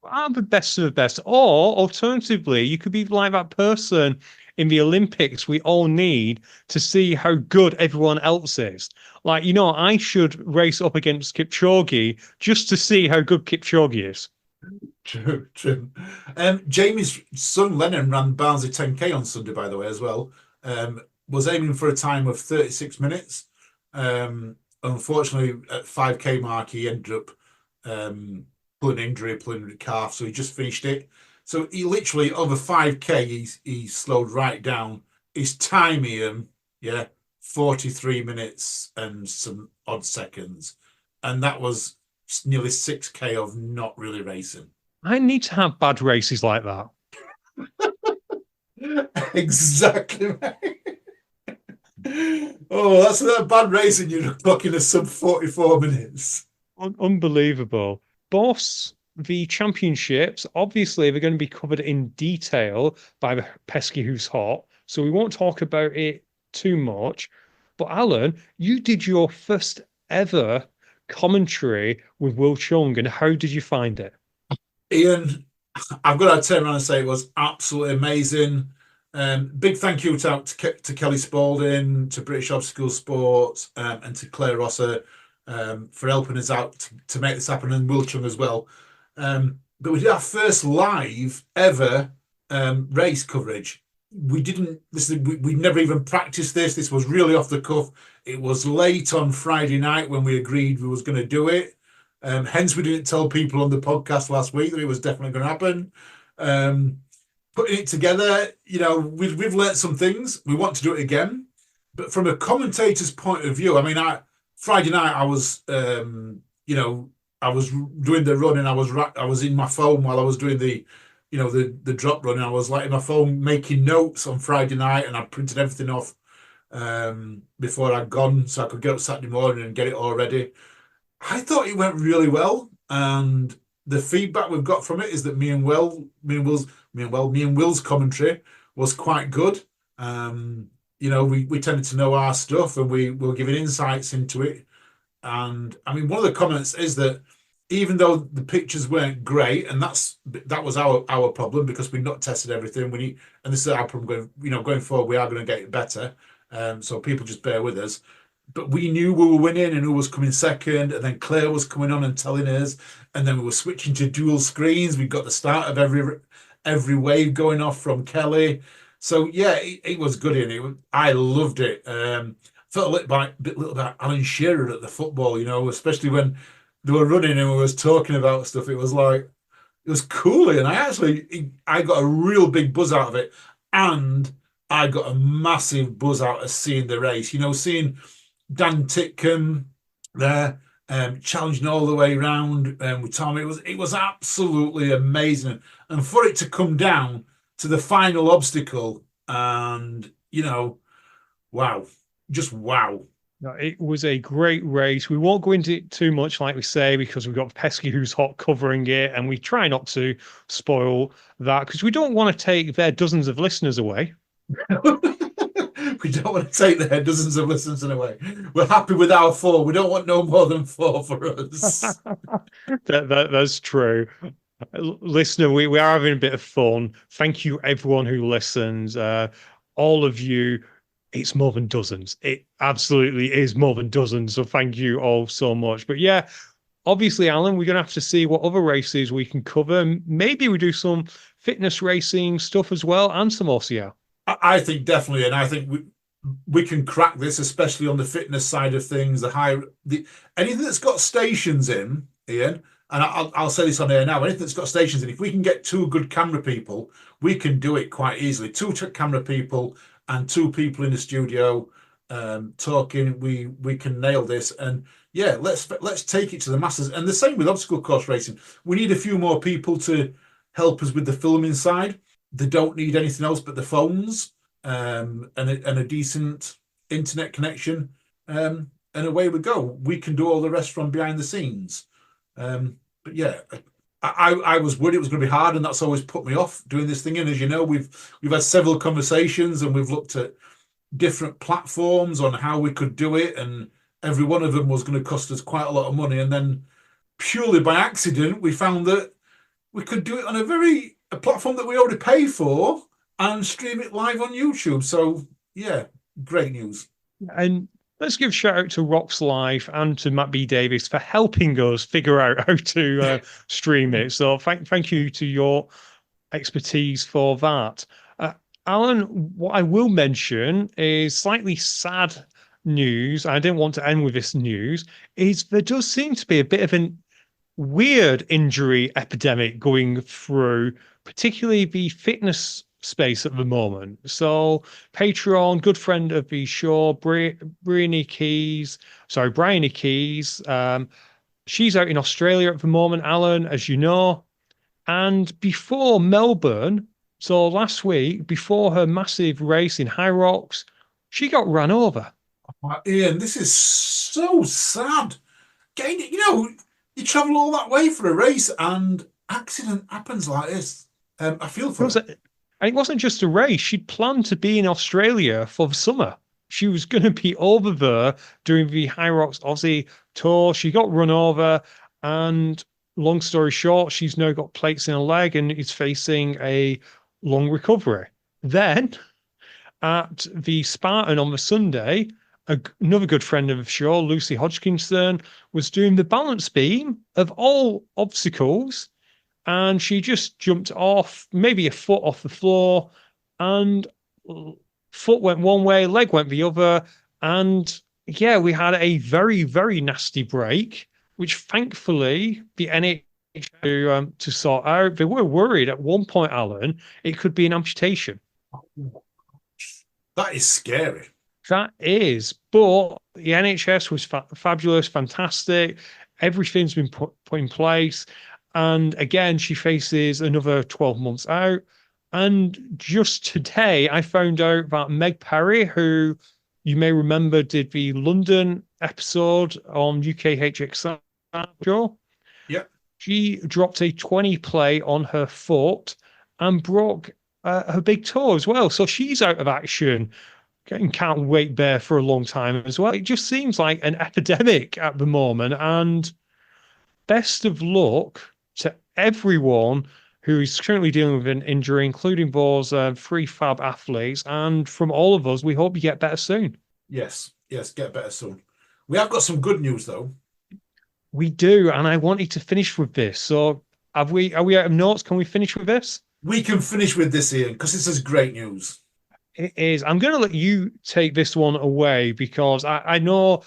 I'm the best of the best. Or alternatively, you could be like that person in the Olympics we all need to see how good everyone else is. Like, I should race up against Kipchoge just to see how good Kipchoge is. True. Jamie's son Lennon ran Barnsley 10K on Sunday, by the way, as well. Was aiming for a time of 36 minutes. Unfortunately, at 5K mark, he ended up pulling the calf, so he just finished it. So he literally, over 5K, he slowed right down. His time, Ian, 43 minutes and some odd seconds. And that was nearly 6K of not really racing. I need to have bad races like that. Exactly right. Oh, that's that bad racing. You're clocking a sub 44 minutes. Unbelievable. Boss, the championships, obviously, they're going to be covered in detail by the Pesky Who's Hot, so we won't talk about it too much. But Alan, you did your first ever commentary with Will Chung, and how did you find it? Ian, I've got to turn around and say it was absolutely amazing. Big thank you to Kelly Spalding, to British Obstacle Sports, and to Claire Rosser for helping us out to make this happen, and Will Chung as well. But we did our first live ever race coverage. We never even practiced this. This was really off the cuff. It was late on Friday night when we agreed we was going to do it. Hence, we didn't tell people on the podcast last week that it was definitely going to happen. Putting it together, we've learnt some things. We want to do it again. But from a commentator's point of view, Friday night I was, I was doing the run, and I was in my phone while I was doing the drop run. And I was like in my phone making notes on Friday night, and I printed everything off before I'd gone, so I could get up Saturday morning and get it all ready. I thought it went really well, and the feedback we've got from it is that me and Will's commentary was quite good. We tended to know our stuff, and we were giving insights into it. And one of the comments is that even though the pictures weren't great, and that was our problem because we've not tested everything. And this is our problem going forward. We are going to get it better. So people just bear with us. But we knew we were winning and who was coming second, and then Claire was coming on and telling us, and then we were switching to dual screens. We got the start of every wave going off from Kelly. So yeah, it was good in it. I loved it. Felt a little bit Alan Shearer at the football, especially when they were running and we was talking about stuff. It was cool, and I got a real big buzz out of it, and I got a massive buzz out of seeing the race. Seeing Dan Titcombe there, challenging all the way around with Tom. It was absolutely amazing, and for it to come down to the final obstacle, and wow, just wow. No, it was a great race. We won't go into it too much, like we say, because we've got Pesky Who's Hot covering it, and we try not to spoil that because we don't want to take their dozens of listeners away. We don't want to take their dozens of listeners away. We're happy with our 4. We don't want no more than 4 for us. That's true. Listener, we are having a bit of fun. Thank you, everyone who listens. All of you. It's more than dozens. It absolutely is more than dozens. So thank you all so much. But yeah, obviously, Alan, we're going to have to see what other races we can cover. Maybe we do some fitness racing stuff as well and some OCR. I think definitely. And I think we can crack this, especially on the fitness side of things. Anything that's got stations in, Ian, and I'll say this on air now, anything that's got stations in, if we can get 2 good camera people, we can do it quite easily. 2 camera people and 2 people in the studio talking, we can nail this. And yeah, let's take it to the masses. And the same with obstacle course racing. We need a few more people to help us with the filming side. They don't need anything else but the phones and a decent internet connection. And away we go. We can do all the rest from behind the scenes. But yeah, I was worried it was going to be hard, and that's always put me off doing this thing. And as you know, we've had several conversations, and we've looked at different platforms on how we could do it, and every one of them was going to cost us quite a lot of money. And then, purely by accident, we found that we could do it on a platform that we already pay for and stream it live on YouTube. So yeah, great news. And let's give a shout out to Rocks Life and to Matt B. Davis for helping us figure out how to stream it. So thank you to your expertise for that. Alan, what I will mention is slightly sad news. I didn't want to end with this news. Is there does seem to be a bit of a weird injury epidemic going through, particularly the fitness space at the moment. So Patreon, good friend of the show, Bryony Keys, she's out in Australia at the moment, Alan, as you know. And before Melbourne, so last week, before her massive race in High Rocks, she got run over. Ian, this is so sad. You travel all that way for a race and accident happens like this. I feel for it. And it wasn't just a race. She'd planned to be in Australia for the summer. She was going to be over there doing the High Rocks Aussie tour. She got run over, and long story short, she's now got plates in her leg and is facing a long recovery. Then at the Spartan on the Sunday, another good friend of the show, Lucy Hodgkinson, was doing the balance beam of all obstacles, and she just jumped off, maybe a foot off the floor, and foot went one way, leg went the other, and yeah, we had a very, very nasty break, which thankfully the NHS to sort out. They were worried at one point, Alan, it could be an amputation. That is scary. That is, but the NHS was fabulous, fantastic. Everything's been put in place. And again, she faces another 12 months out. And just today, I found out that Meg Parry, who you may remember did the London episode on UKHXR show. Yeah. She dropped a 20 play on her foot and broke her big toe as well. So she's out of action and can't wait there for a long time as well. It just seems like an epidemic at the moment. And best of luck to everyone who is currently dealing with an injury, including those three fab athletes. And from all of us, we hope you get better soon. Yes, get better soon. We have got some good news though. We do, and I wanted to finish with this. So are we out of notes? Can we finish with this? We can finish with this, Ian, because this is great news. It is. I'm going to let you take this one away because I know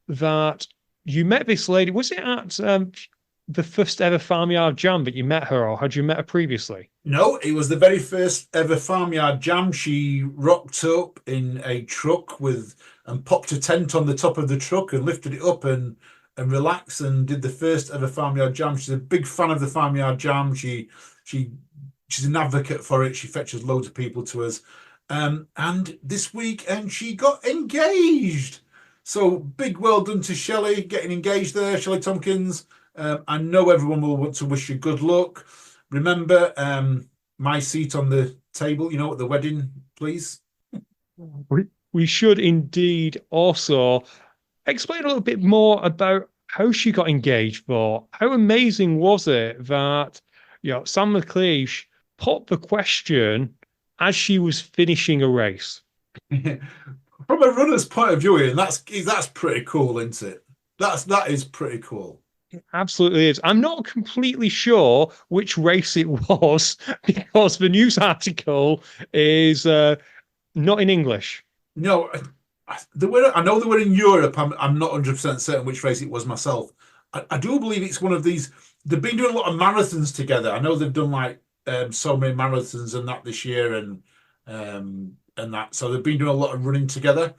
that you met this lady. Was it at the first ever Farmyard Jam that you met her, or had you met her previously? No, it was the very first ever Farmyard Jam. She rocked up in a truck and popped a tent on the top of the truck and lifted it up and relaxed and did the first ever Farmyard Jam. She's a big fan of the Farmyard Jam. She's an advocate for it. She fetches loads of people to us. And this weekend she got engaged. So big well done to Shelley getting engaged there, Shelley Tompkins. I know everyone will want to wish you good luck. Remember my seat on the table, at the wedding, please. We should indeed also explain a little bit more about how she got engaged for. How amazing was it that Sam McLeish put the question as she was finishing a race? From a runner's point of view, Ian, that's pretty cool, isn't it? That is pretty cool. It absolutely is. I'm not completely sure which race it was because the news article is not in English. No, I know they were in Europe. I'm not 100% certain which race it was myself. I do believe it's one of these. They've been doing a lot of marathons together. I know they've done like so many marathons and that this year and that. So they've been doing a lot of running together.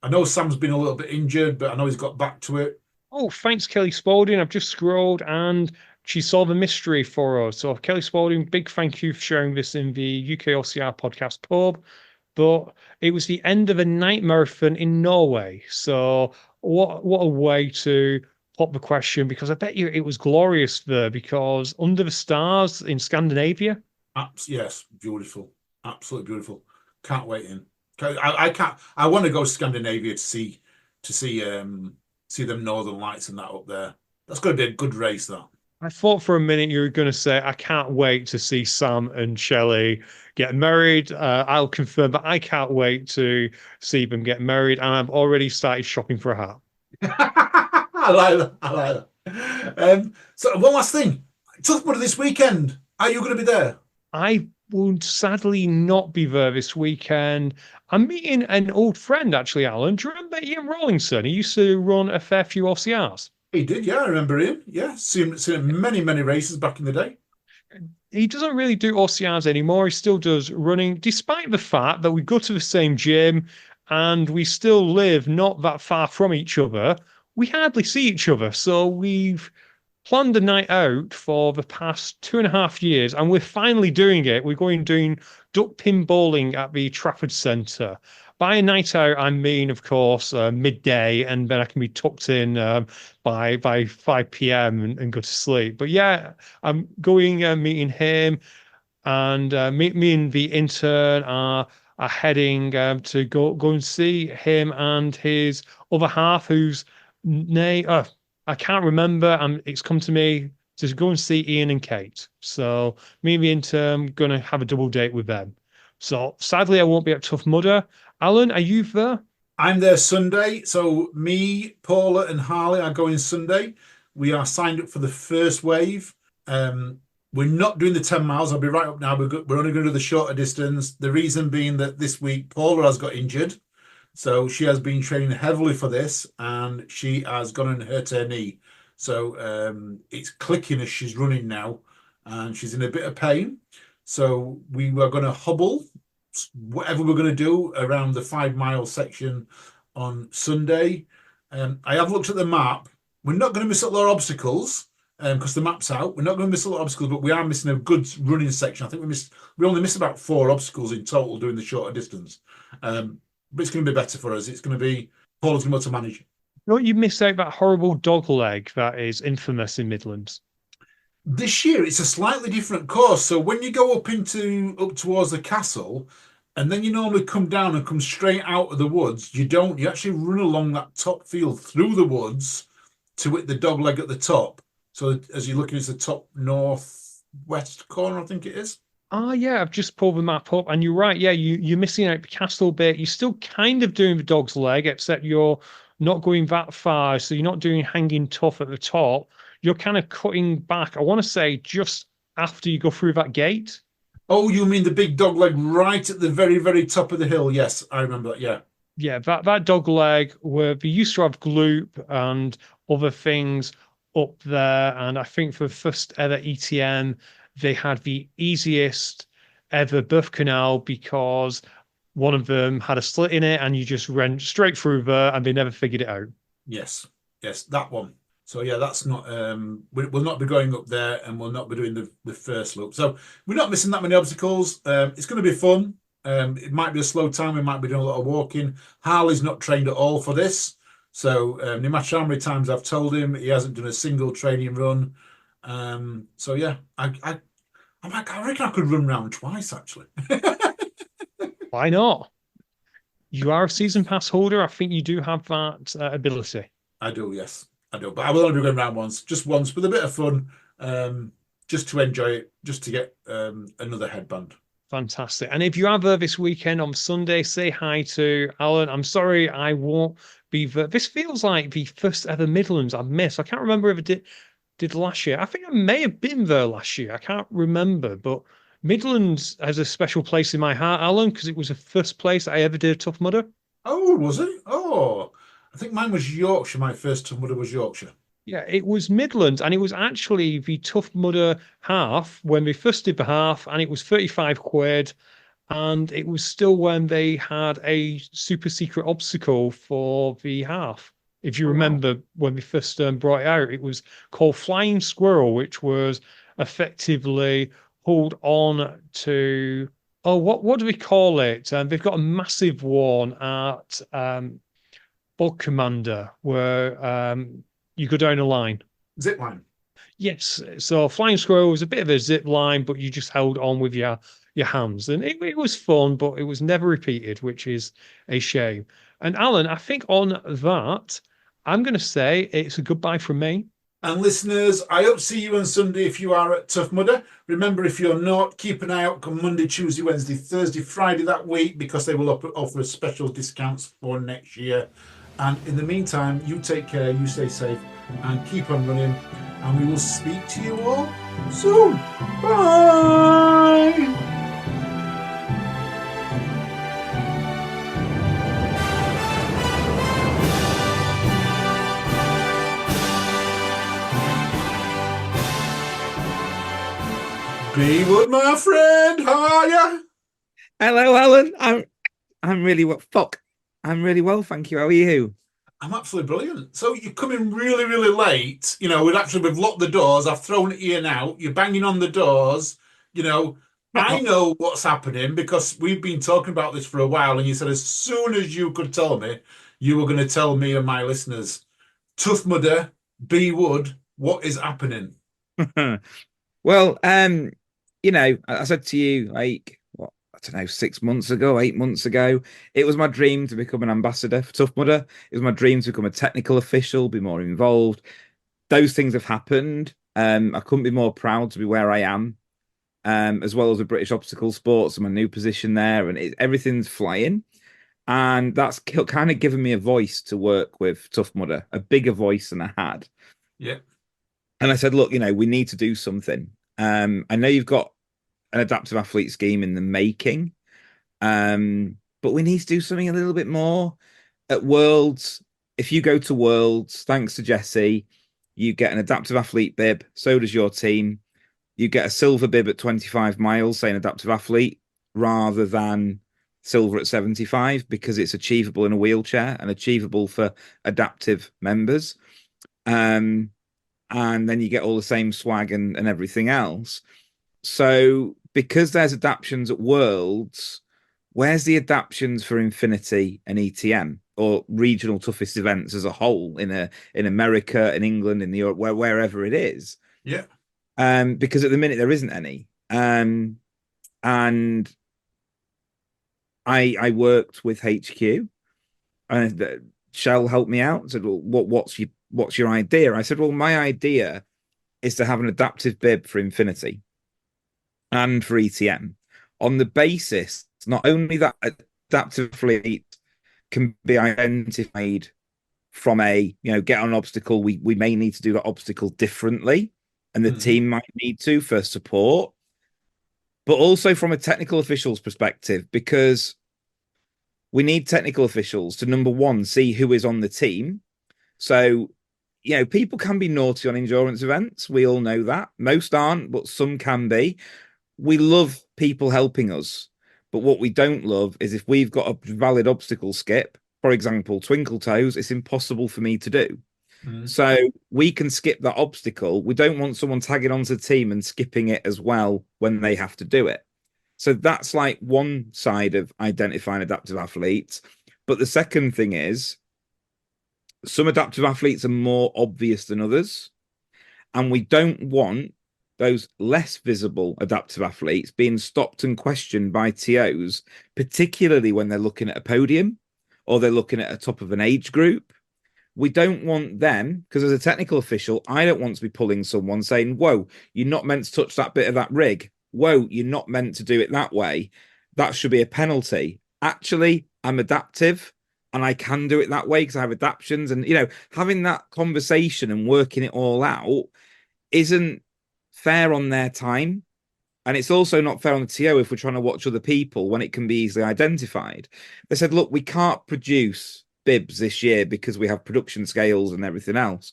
I know Sam's been a little bit injured, but I know he's got back to it. Oh, thanks, Kelly Spalding. I've just scrolled and she solved the mystery for us. So, Kelly Spalding, big thank you for sharing this in the UKOCR podcast pub. But it was the end of a night marathon in Norway. So, what a way to pop the question, because I bet you it was glorious there because under the stars in Scandinavia. Yes, beautiful. Absolutely beautiful. Can't wait in. I want to go to Scandinavia to see them Northern Lights and that up there. That's going to be a good race, that. I thought for a minute you were going to say, I can't wait to see Sam and Shelley get married. I'll confirm, but I can't wait to see them get married. And I've already started shopping for a hat. I like that. So one last thing. Tough Mudder this weekend. Are you going to be there? I will sadly not be there this weekend. I'm meeting an old friend, actually, Alan. Do you remember Ian Rawlinson? He used to run a fair few OCRs. He did, yeah, I remember him. Yeah, seen many, many races back in the day. He doesn't really do OCRs anymore. He still does running, despite the fact that we go to the same gym and we still live not that far from each other. We hardly see each other. So we've planned a night out for the past 2.5 years, and we're finally doing it. We're doing duck pin bowling at the Trafford Centre. By a night out, I mean, of course, midday, and then I can be tucked in by 5 p.m. and go to sleep. But yeah, I'm going meeting him, and me and the intern are heading to go and see him and his other half, whose name I can't remember. It's come to me to go and see Ian and Kate. So me and the intern going to have a double date with them. So sadly, I won't be at Tough Mudder. Alan, are you there? I'm there Sunday. So me, Paula and Harley are going Sunday. We are signed up for the first wave. We're not doing the 10 miles. I'll be right up now. We're only going to do the shorter distance. The reason being that this week Paula has got injured. So she has been training heavily for this, and she has gone and hurt her knee. So it's clicking as she's running now, and she's in a bit of pain. So we were going to hobble, whatever we're going to do, around the 5-mile section on Sunday. I have looked at the map. We're not going to miss a lot of obstacles because the map's out. We're not going to miss a lot of obstacles, but we are missing a good running section. I think we only missed about 4 obstacles in total doing the shorter distance. But it's going to be better for us. It's going to be Paula's going to be able to manage. Don't you miss out that horrible dog leg that is infamous in Midlands? This year, it's a slightly different course. So when you go up towards the castle, and then you normally come down and come straight out of the woods, you actually run along that top field through the woods to hit the dog leg at the top. So as you're looking, it's the top northwest corner, I think it is. Oh yeah, I've just pulled the map up, and you're right. Yeah, you're missing out the castle bit. You're still kind of doing the dog's leg, except you're not going that far. So you're not doing hanging tough at the top. You're kind of cutting back. I want to say just after you go through that gate. Oh, you mean the big dog leg right at the very, very top of the hill? Yes, I remember that. Yeah. Yeah, that dog leg where they used to have gloop and other things up there. And I think for the first ever ETM, they had the easiest ever birth canal because one of them had a slit in it and you just ran straight through there and they never figured it out. Yes. Yes, that one. So yeah, that's not we'll not be going up there and we'll not be doing the first loop. So we're not missing that many obstacles. It's going to be fun. It might be a slow time. We might be doing a lot of walking. Harley's not trained at all for this. So no matter how many times I've told him, he hasn't done a single training run. So yeah, I reckon I could run around twice actually. Why not? You are a season pass holder. I think you do have that ability. I do, yes, I do. But I will only be going around once, just once, with a bit of fun, just to enjoy it, just to get another headband. Fantastic. And if you are there this weekend on Sunday, say hi to Alan. I'm sorry I won't be there. This feels like the first ever Midlands I've missed. I can't remember if I did last year. I think I may have been there last year. I can't remember, but Midlands has a special place in my heart, Alan, because it was the first place I ever did a Tough Mudder. Oh, was it? Oh, I think mine was Yorkshire. My first Tough Mudder was Yorkshire. Yeah, it was Midlands, and it was actually the Tough Mudder half when we first did the half, and it was 35 quid. And it was still when they had a super secret obstacle for the half. If you Oh, wow. remember when we first brought it out, it was called Flying Squirrel, which was effectively hold on to, oh, what do we call it? They've got a massive one at Bog Commander where you go down a line. Zip line. Yes, so Flying Squirrel was a bit of a zip line, but you just held on with your hands, and it was fun, but it was never repeated, which is a shame. And Alan, I think on that, I'm going to say it's a goodbye from me. And listeners, I hope to see you on Sunday if you are at Tough Mudder. Remember, if you're not, keep an eye out on Monday, Tuesday, Wednesday, Thursday, Friday that week because they will offer special discounts for next year. And in the meantime, you take care, you stay safe, and keep on running. And we will speak to you all soon. Bye. Bewood, my friend, how are you? Hello, Alan. I'm really well. Fuck. I'm really well, thank you. How are you? I'm absolutely brilliant. So you're coming really, really late. You know, we've locked the doors. I've thrown it in and out. You're banging on the doors. You know, I know what's happening because we've been talking about this for a while. And you said as soon as you could tell me, you were going to tell me and my listeners, Tough Mudder, B Wood, what is happening? Well, you know, I said to you like what I don't know, 6 months ago, 8 months ago, it was my dream to become an ambassador for Tough Mudder. It was my dream to become a technical official, be more involved. Those things have happened. I couldn't be more proud to be where I am, as well as the British obstacle sports and my new position there, and everything's flying. And that's kind of given me a voice to work with Tough Mudder, a bigger voice than I had. Yeah. And I said, look, you know, we need to do something. I know you've got an adaptive athlete scheme in the making, but we need to do something a little bit more. At Worlds, if you go to Worlds, thanks to Jesse, you get an adaptive athlete bib. So does your team. You get a silver bib at 25 miles, saying adaptive athlete, rather than silver at 75, because it's achievable in a wheelchair and achievable for adaptive members. And then you get all the same swag and everything else. So because there's adaptions at Worlds, where's the adaptions for Infinity and ETM or regional toughest events as a whole in America, in England, in Europe, wherever it is? Yeah. Because at the minute there isn't any. And I worked with HQ and Shell helped me out. Said, well, what's your idea? I said, well, my idea is to have an adaptive bib for Infinity and for ETM on the basis not only that adaptive fleet can be identified from get on an obstacle, we may need to do that obstacle differently, and the team might need to for support, but also from a technical official's perspective, because we need technical officials to, number one, see who is on the team. So, people can be naughty on endurance events. We all know that. Most aren't, but some can be. We love people helping us. But what we don't love is if we've got a valid obstacle skip, for example, Twinkle Toes, it's impossible for me to do. So we can skip that obstacle. We don't want someone tagging onto the team and skipping it as well when they have to do it. So that's like one side of identifying adaptive athletes. But the second thing is some adaptive athletes are more obvious than others. And we don't want those less visible adaptive athletes being stopped and questioned by TOs, particularly when they're looking at a podium or they're looking at a top of an age group. We don't want them, because as a technical official, I don't want to be pulling someone saying, whoa, you're not meant to touch that bit of that rig. Whoa, you're not meant to do it that way. That should be a penalty. Actually, I'm adaptive and I can do it that way because I have adaptions. And, having that conversation and working it all out isn't fair on their time. And it's also not fair on the TO if we're trying to watch other people when it can be easily identified. They said, look, we can't produce bibs this year because we have production scales and everything else.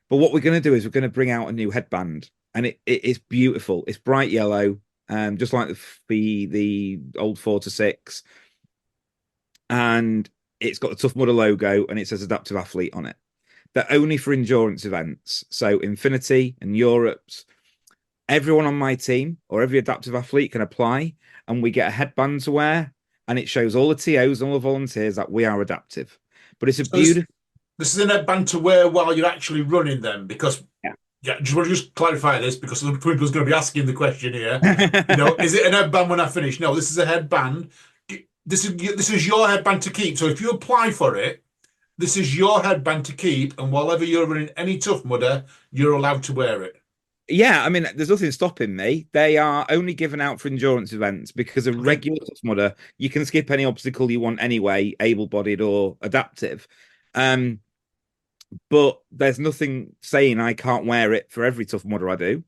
But what we're going to do is we're going to bring out a new headband. And it is beautiful. It's bright yellow, just like the old 4 to 6. And it's got the Tough Mudder logo and it says Adaptive Athlete on it. They're only for endurance events. So Infinity and Europe's, everyone on my team or every adaptive athlete can apply, and we get a headband to wear, and it shows all the TOs and all the volunteers that we are adaptive. But it's a beautiful. This is a headband to wear while you're actually running them, because just want to clarify this because other people's going to be asking the question here. Is it an headband when I finish? No, this is a headband. This is your headband to keep. So if you apply for it, this is your headband to keep, and whenever you're running any Tough Mudder, you're allowed to wear it. Yeah, I mean, there's nothing stopping me. They are only given out for endurance events because a regular Tough Mudder, you can skip any obstacle you want anyway, able-bodied or adaptive. But there's nothing saying I can't wear it for every Tough Mudder I do.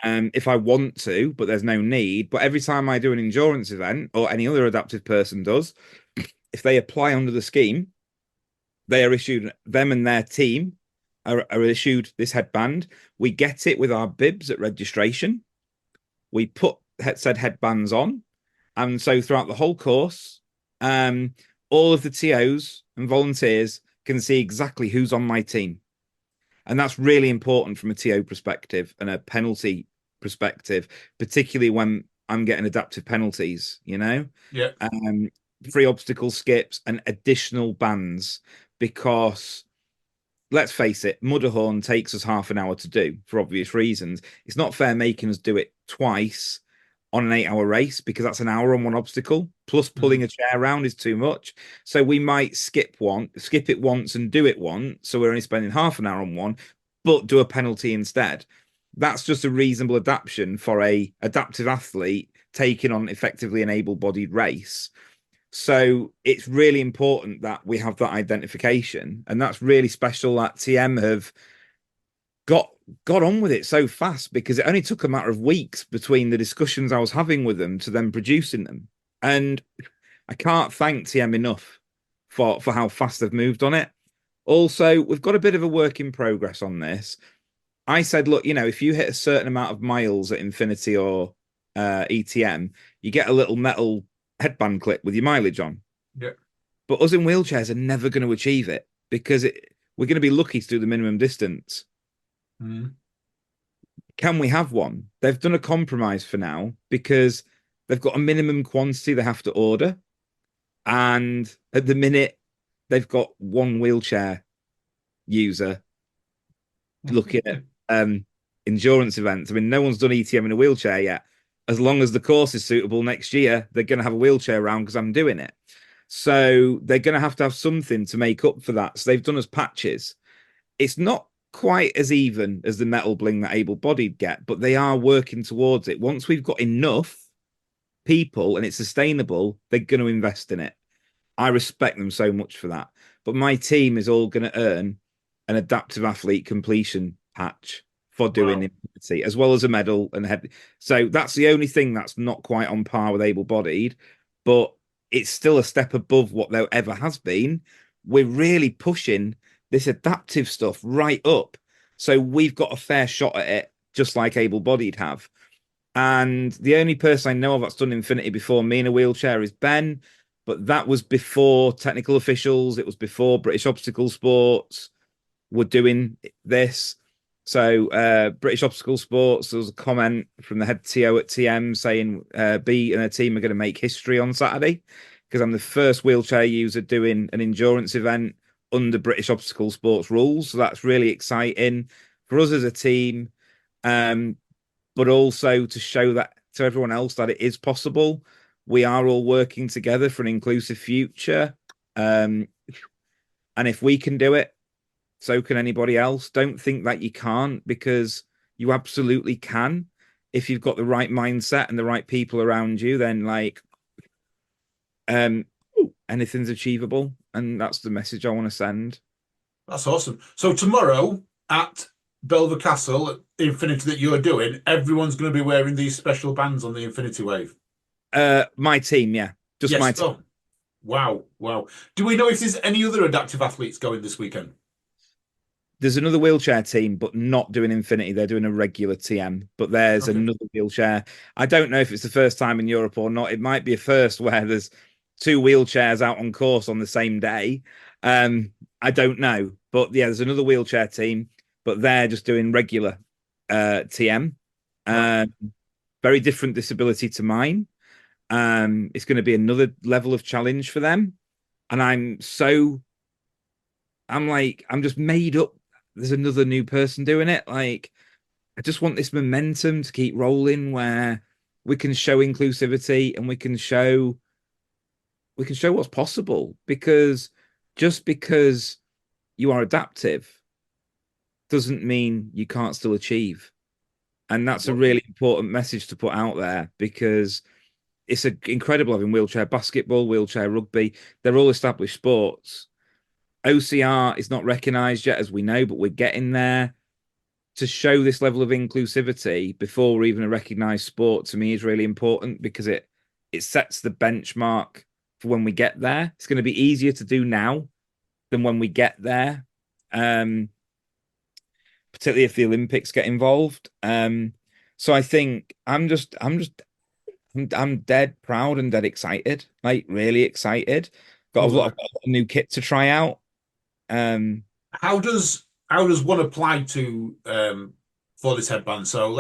If I want to, but there's no need. But every time I do an endurance event, or any other adaptive person does, if they apply under the scheme, they are issued, them and their team are issued this headband. We get it with our bibs at registration. We put said headbands on. And so throughout the whole course, all of the TOs and volunteers can see exactly who's on my team. And that's really important from a TO perspective and a penalty perspective, particularly when I'm getting adaptive penalties, Yeah. Free obstacle skips and additional bans, because let's face it, Mudderhorn takes us half an hour to do for obvious reasons. It's not fair making us do it twice on an 8-hour race, because that's an hour on one obstacle, plus pulling a chair around is too much. So we might skip it once and do it once. So we're only spending half an hour on one, but do a penalty instead. That's just a reasonable adaptation for a adaptive athlete taking on effectively an able-bodied race. So it's really important that we have that identification, and that's really special that TM have got on with it so fast, because it only took a matter of weeks between the discussions I was having with them to them producing them. And I can't thank TM enough for how fast they've moved on it. Also, we've got a bit of a work in progress on this. I said, look, if you hit a certain amount of miles at Infinity or ETM, you get a little metal headband clip with your mileage on. Yeah. But us in wheelchairs are never going to achieve it, because we're going to be lucky to do the minimum distance. Can we have one? They've done a compromise for now, because they've got a minimum quantity they have to order. And at the minute, they've got one wheelchair user looking at endurance events. I mean, no one's done ETM in a wheelchair yet. As long as the course is suitable next year, they're going to have a wheelchair around because I'm doing it. So they're going to have something to make up for that. So they've done us patches. It's not quite as even as the metal bling that able-bodied get, but they are working towards it. Once we've got enough people and it's sustainable, they're going to invest in it. I respect them so much for that. But my team is all going to earn an adaptive athlete completion patch for doing Infinity, as well as a medal and head. So that's the only thing that's not quite on par with able-bodied, but it's still a step above what there ever has been. We're really pushing this adaptive stuff right up. So we've got a fair shot at it, just like able-bodied have. And the only person I know of that's done Infinity before me in a wheelchair is Ben, but that was before technical officials. It was before British Obstacle Sports were doing this. So British Obstacle Sports, there was a comment from the head TO at TM saying B and her team are going to make history on Saturday because I'm the first wheelchair user doing an endurance event under British Obstacle Sports rules. So that's really exciting for us as a team, but also to show that to everyone else that it is possible. We are all working together for an inclusive future. And if we can do it, so can anybody else. Don't think that you can't, because you absolutely can. If you've got the right mindset and the right people around you, then anything's achievable. And that's the message I want to send. That's awesome. So tomorrow at Belver Castle, at Infinity that you're doing, everyone's going to be wearing these special bands on the Infinity Wave. My team, yeah. Just yes. my team. Oh, wow. Do we know if there's any other adaptive athletes going this weekend? There's another wheelchair team, but not doing Infinity. They're doing a regular TM, but there's another wheelchair. I don't know if it's the first time in Europe or not. It might be a first where there's two wheelchairs out on course on the same day. I don't know. But yeah, there's another wheelchair team, but they're just doing regular TM. Very different disability to mine. It's going to be another level of challenge for them. And I'm just made up. There's another new person doing it. I just want this momentum to keep rolling where we can show inclusivity and we can show what's possible, because just because you are adaptive doesn't mean you can't still achieve. And that's a really important message to put out there, because it's incredible having wheelchair basketball, wheelchair rugby. They're all established sports. OCR is not recognised yet, as we know, but we're getting there. To show this level of inclusivity before even a recognised sport, to me, is really important, because it sets the benchmark for when we get there. It's going to be easier to do now than when we get there, particularly if the Olympics get involved. So I think I'm dead proud and dead excited, really excited. Got a lot of new kit to try out. How does one apply to for this headband? So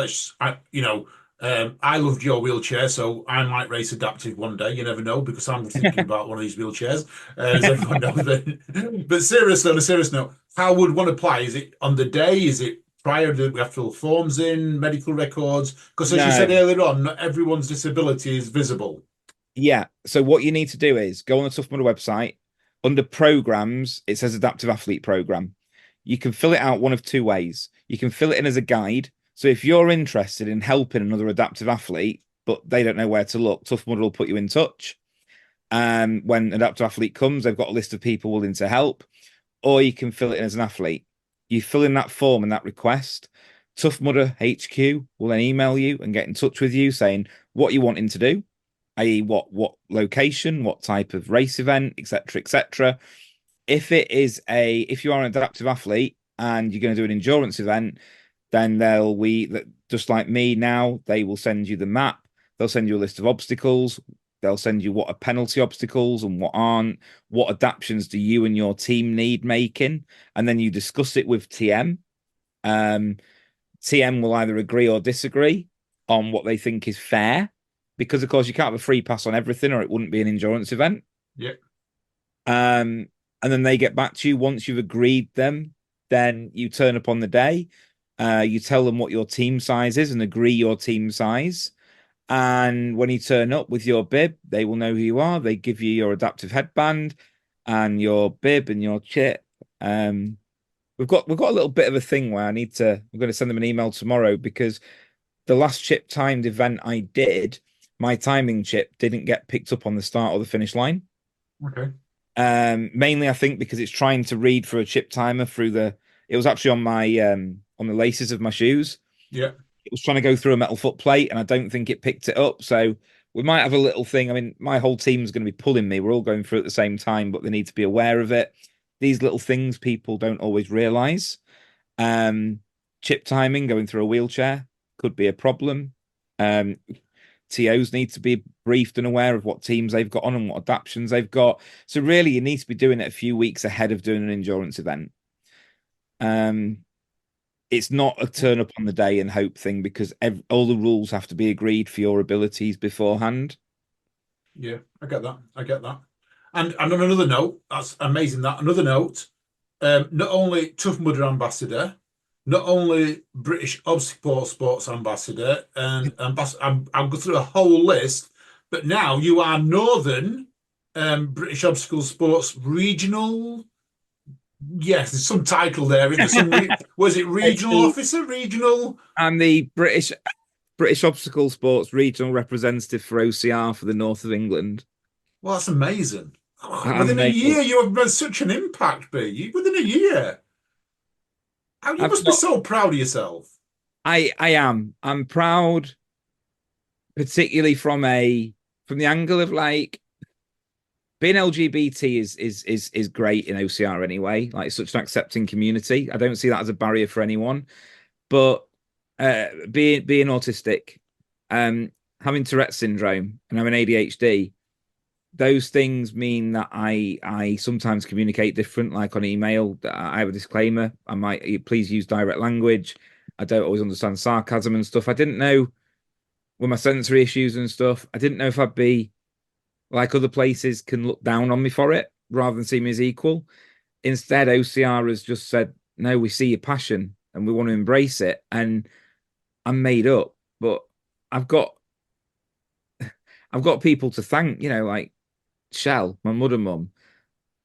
I loved your wheelchair, so I might race adaptive one day. You never know, because I'm thinking about one of these wheelchairs, as everyone knows. But seriously, on a serious note, how would one apply? Is it on the day? Is it prior? Do we have to fill forms in, medical records? Because as you said earlier on, not everyone's disability is visible. Yeah. So what you need to do is go on the Tough Mudder website. Under programs, it says adaptive athlete program. You can fill it out one of two ways. You can fill it in as a guide. So if you're interested in helping another adaptive athlete, but they don't know where to look, Tough Mudder will put you in touch. And when an adaptive athlete comes, they've got a list of people willing to help. Or you can fill it in as an athlete. You fill in that form and that request. Tough Mudder HQ will then email you and get in touch with you saying what you're wanting to do, i.e. what location, what type of race event, etc. If you are an adaptive athlete and you're going to do an endurance event, then just like me now, they will send you the map. They'll send you a list of obstacles. They'll send you what are penalty obstacles and what aren't. What adaptations do you and your team need making? And then you discuss it with TM. TM will either agree or disagree on what they think is fair, because, of course, you can't have a free pass on everything or it wouldn't be an endurance event. Yeah. And then they get back to you once you've agreed them. Then you turn up on the day. You tell them what your team size is and agree your team size. And when you turn up with your bib, they will know who you are. They give you your adaptive headband and your bib and your chip. When we've got a little bit of a thing where I'm going to send them an email tomorrow because the last chip timed event I did, my timing chip didn't get picked up on the start or the finish line. Okay. Mainly I think because it's trying to read for a chip timer through it was actually on my on the laces of my shoes. Yeah. It was trying to go through a metal foot plate and I don't think it picked it up. So we might have a little thing. I mean, my whole team's going to be pulling me. We're all going through at the same time, but they need to be aware of it. These little things people don't always realize. Chip timing going through a wheelchair could be a problem. TOs need to be briefed and aware of what teams they've got on and what adaptions they've got. So really, you need to be doing it a few weeks ahead of doing an endurance event. It's not a turn up on the day and hope thing because all the rules have to be agreed for your abilities beforehand. Yeah, I get that. I get that. And on another note, that's amazing. That another note, not only Tough Mudder ambassador, not only British Obstacle Sports ambassador, and I'll go through a whole list, but now you are Northern British Obstacle Sports Regional. Yes, there's some title there. Was it regional officer? Regional. I'm the British Obstacle Sports Regional Representative for OCR for the north of England. Well, that's amazing. And Within a year, you have made such an impact, B. Within a year. You must be so proud of yourself. I am. I'm proud, particularly from the angle of like being LGBT is great in OCR anyway. Like it's such an accepting community. I don't see that as a barrier for anyone. But being autistic, having Tourette's syndrome, and having ADHD, those things mean that I sometimes communicate different. Like on email, I have a disclaimer. I might please use direct language. I don't always understand sarcasm and stuff. I didn't know with my sensory issues and stuff. I didn't know if I'd be like other places can look down on me for it rather than see me as equal. Instead, OCR has just said, no, we see your passion and we want to embrace it. And I'm made up, but I've got people to thank, like Shell, my mother mum,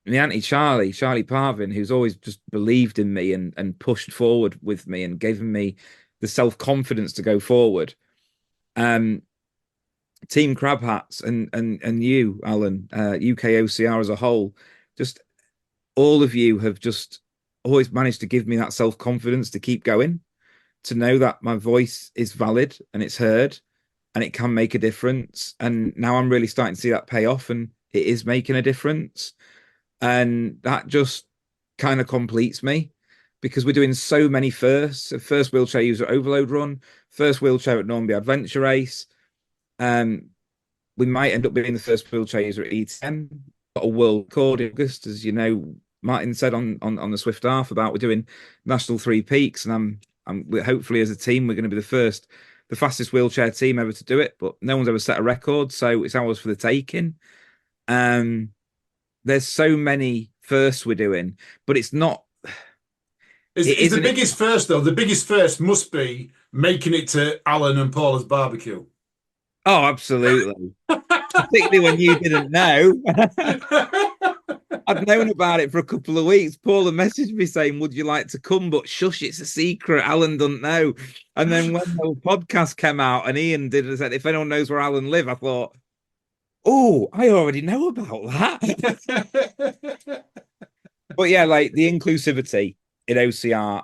my auntie Charlie Parvin, who's always just believed in me and pushed forward with me and given me the self-confidence to go forward. Team Crab Hats and you, Alan, UKOCR as a whole, just all of you have just always managed to give me that self-confidence to keep going, to know that my voice is valid and it's heard and it can make a difference. And now I'm really starting to see that pay off and it is making a difference. And that just kind of completes me because we're doing so many firsts. First wheelchair user overload run, first wheelchair at Normby Adventure Race. We might end up being the first wheelchair user at E10. Got a world record in August, as you know, Martin said on the Swift Half about we're doing national 3 peaks, and I'm hopefully as a team we're going to be the fastest wheelchair team ever to do it. But no one's ever set a record, so it's ours for the taking. There's so many firsts we're doing, but it's not. Is the biggest first though? The biggest first must be making it to Alan and Paula's barbecue. Oh, absolutely. Particularly when you didn't know. I'd known about it for a couple of weeks. Paula messaged me saying, would you like to come? But shush, it's a secret. Alan doesn't know. And then when the podcast came out and Ian said, if anyone knows where Alan live, I thought, oh, I already know about that. But yeah, like the inclusivity in OCR,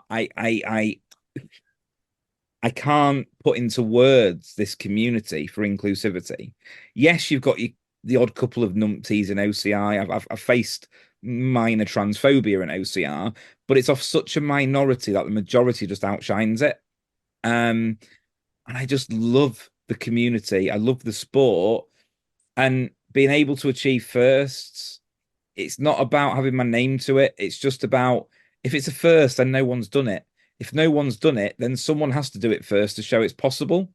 I can't put into words this community for inclusivity. Yes, you've got the odd couple of numpties in OCR. I've faced minor transphobia in OCR, but it's of such a minority that the majority just outshines it. And I just love the community. I love the sport and being able to achieve firsts. It's not about having my name to it. It's just about if it's a first, then no one's done it. If no one's done it, then someone has to do it first to show it's possible.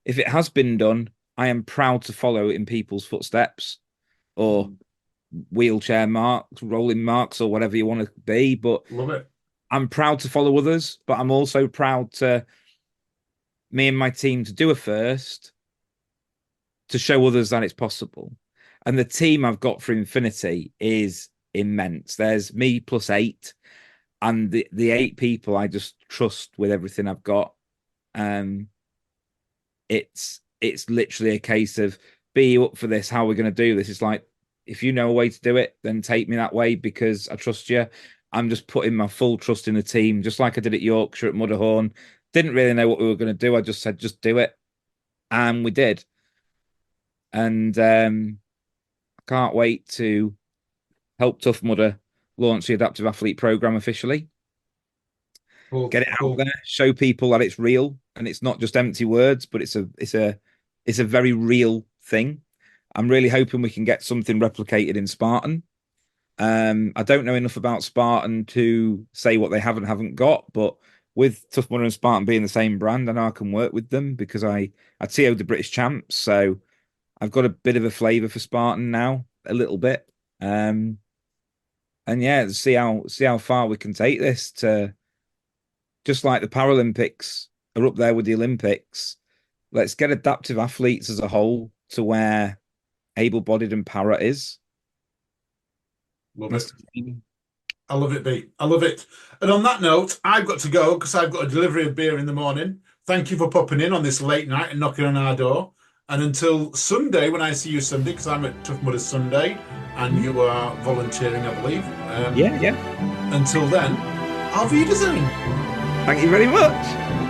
If it has been done, I am proud to follow in people's footsteps or wheelchair marks, rolling marks, or whatever you want to be. But love it. I'm proud to follow others, but I'm also proud to me and my team to do a first to show others that it's possible. And the team I've got for Infinity is immense. There's me plus 8. and the 8 people I just trust with everything I've got. It's literally a case of, be you up for this? How are we going to do this? It's like, if you know a way to do it, then take me that way because I trust you. I'm just putting my full trust in the team, just like I did at Yorkshire at Mudderhorn. Didn't really know what we were going to do. I just said, just do it. And we did. And I can't wait to help Tough Mudder launch the Adaptive Athlete Program officially. Get it out there, show people that it's real and it's not just empty words, but it's a very real thing. I'm really hoping we can get something replicated in Spartan. I don't know enough about Spartan to say what they haven't got, but with Tough Mudder and Spartan being the same brand, I know I can work with them because I TO'd the British champs, so I've got a bit of a flavour for Spartan now, a little bit. And yeah, see how far we can take this to, just like the Paralympics are up there with the Olympics. Let's get adaptive athletes as a whole to where able-bodied and para is. Love it. I love it, B. I love it. And on that note, I've got to go because I've got a delivery of beer in the morning. Thank you for popping in on this late night and knocking on our door. And until Sunday, when I see you Sunday, because I'm at Tough Mudder Sunday, and you are volunteering, I believe. Yeah. Until then, auf Wiedersehen. Thank you very much.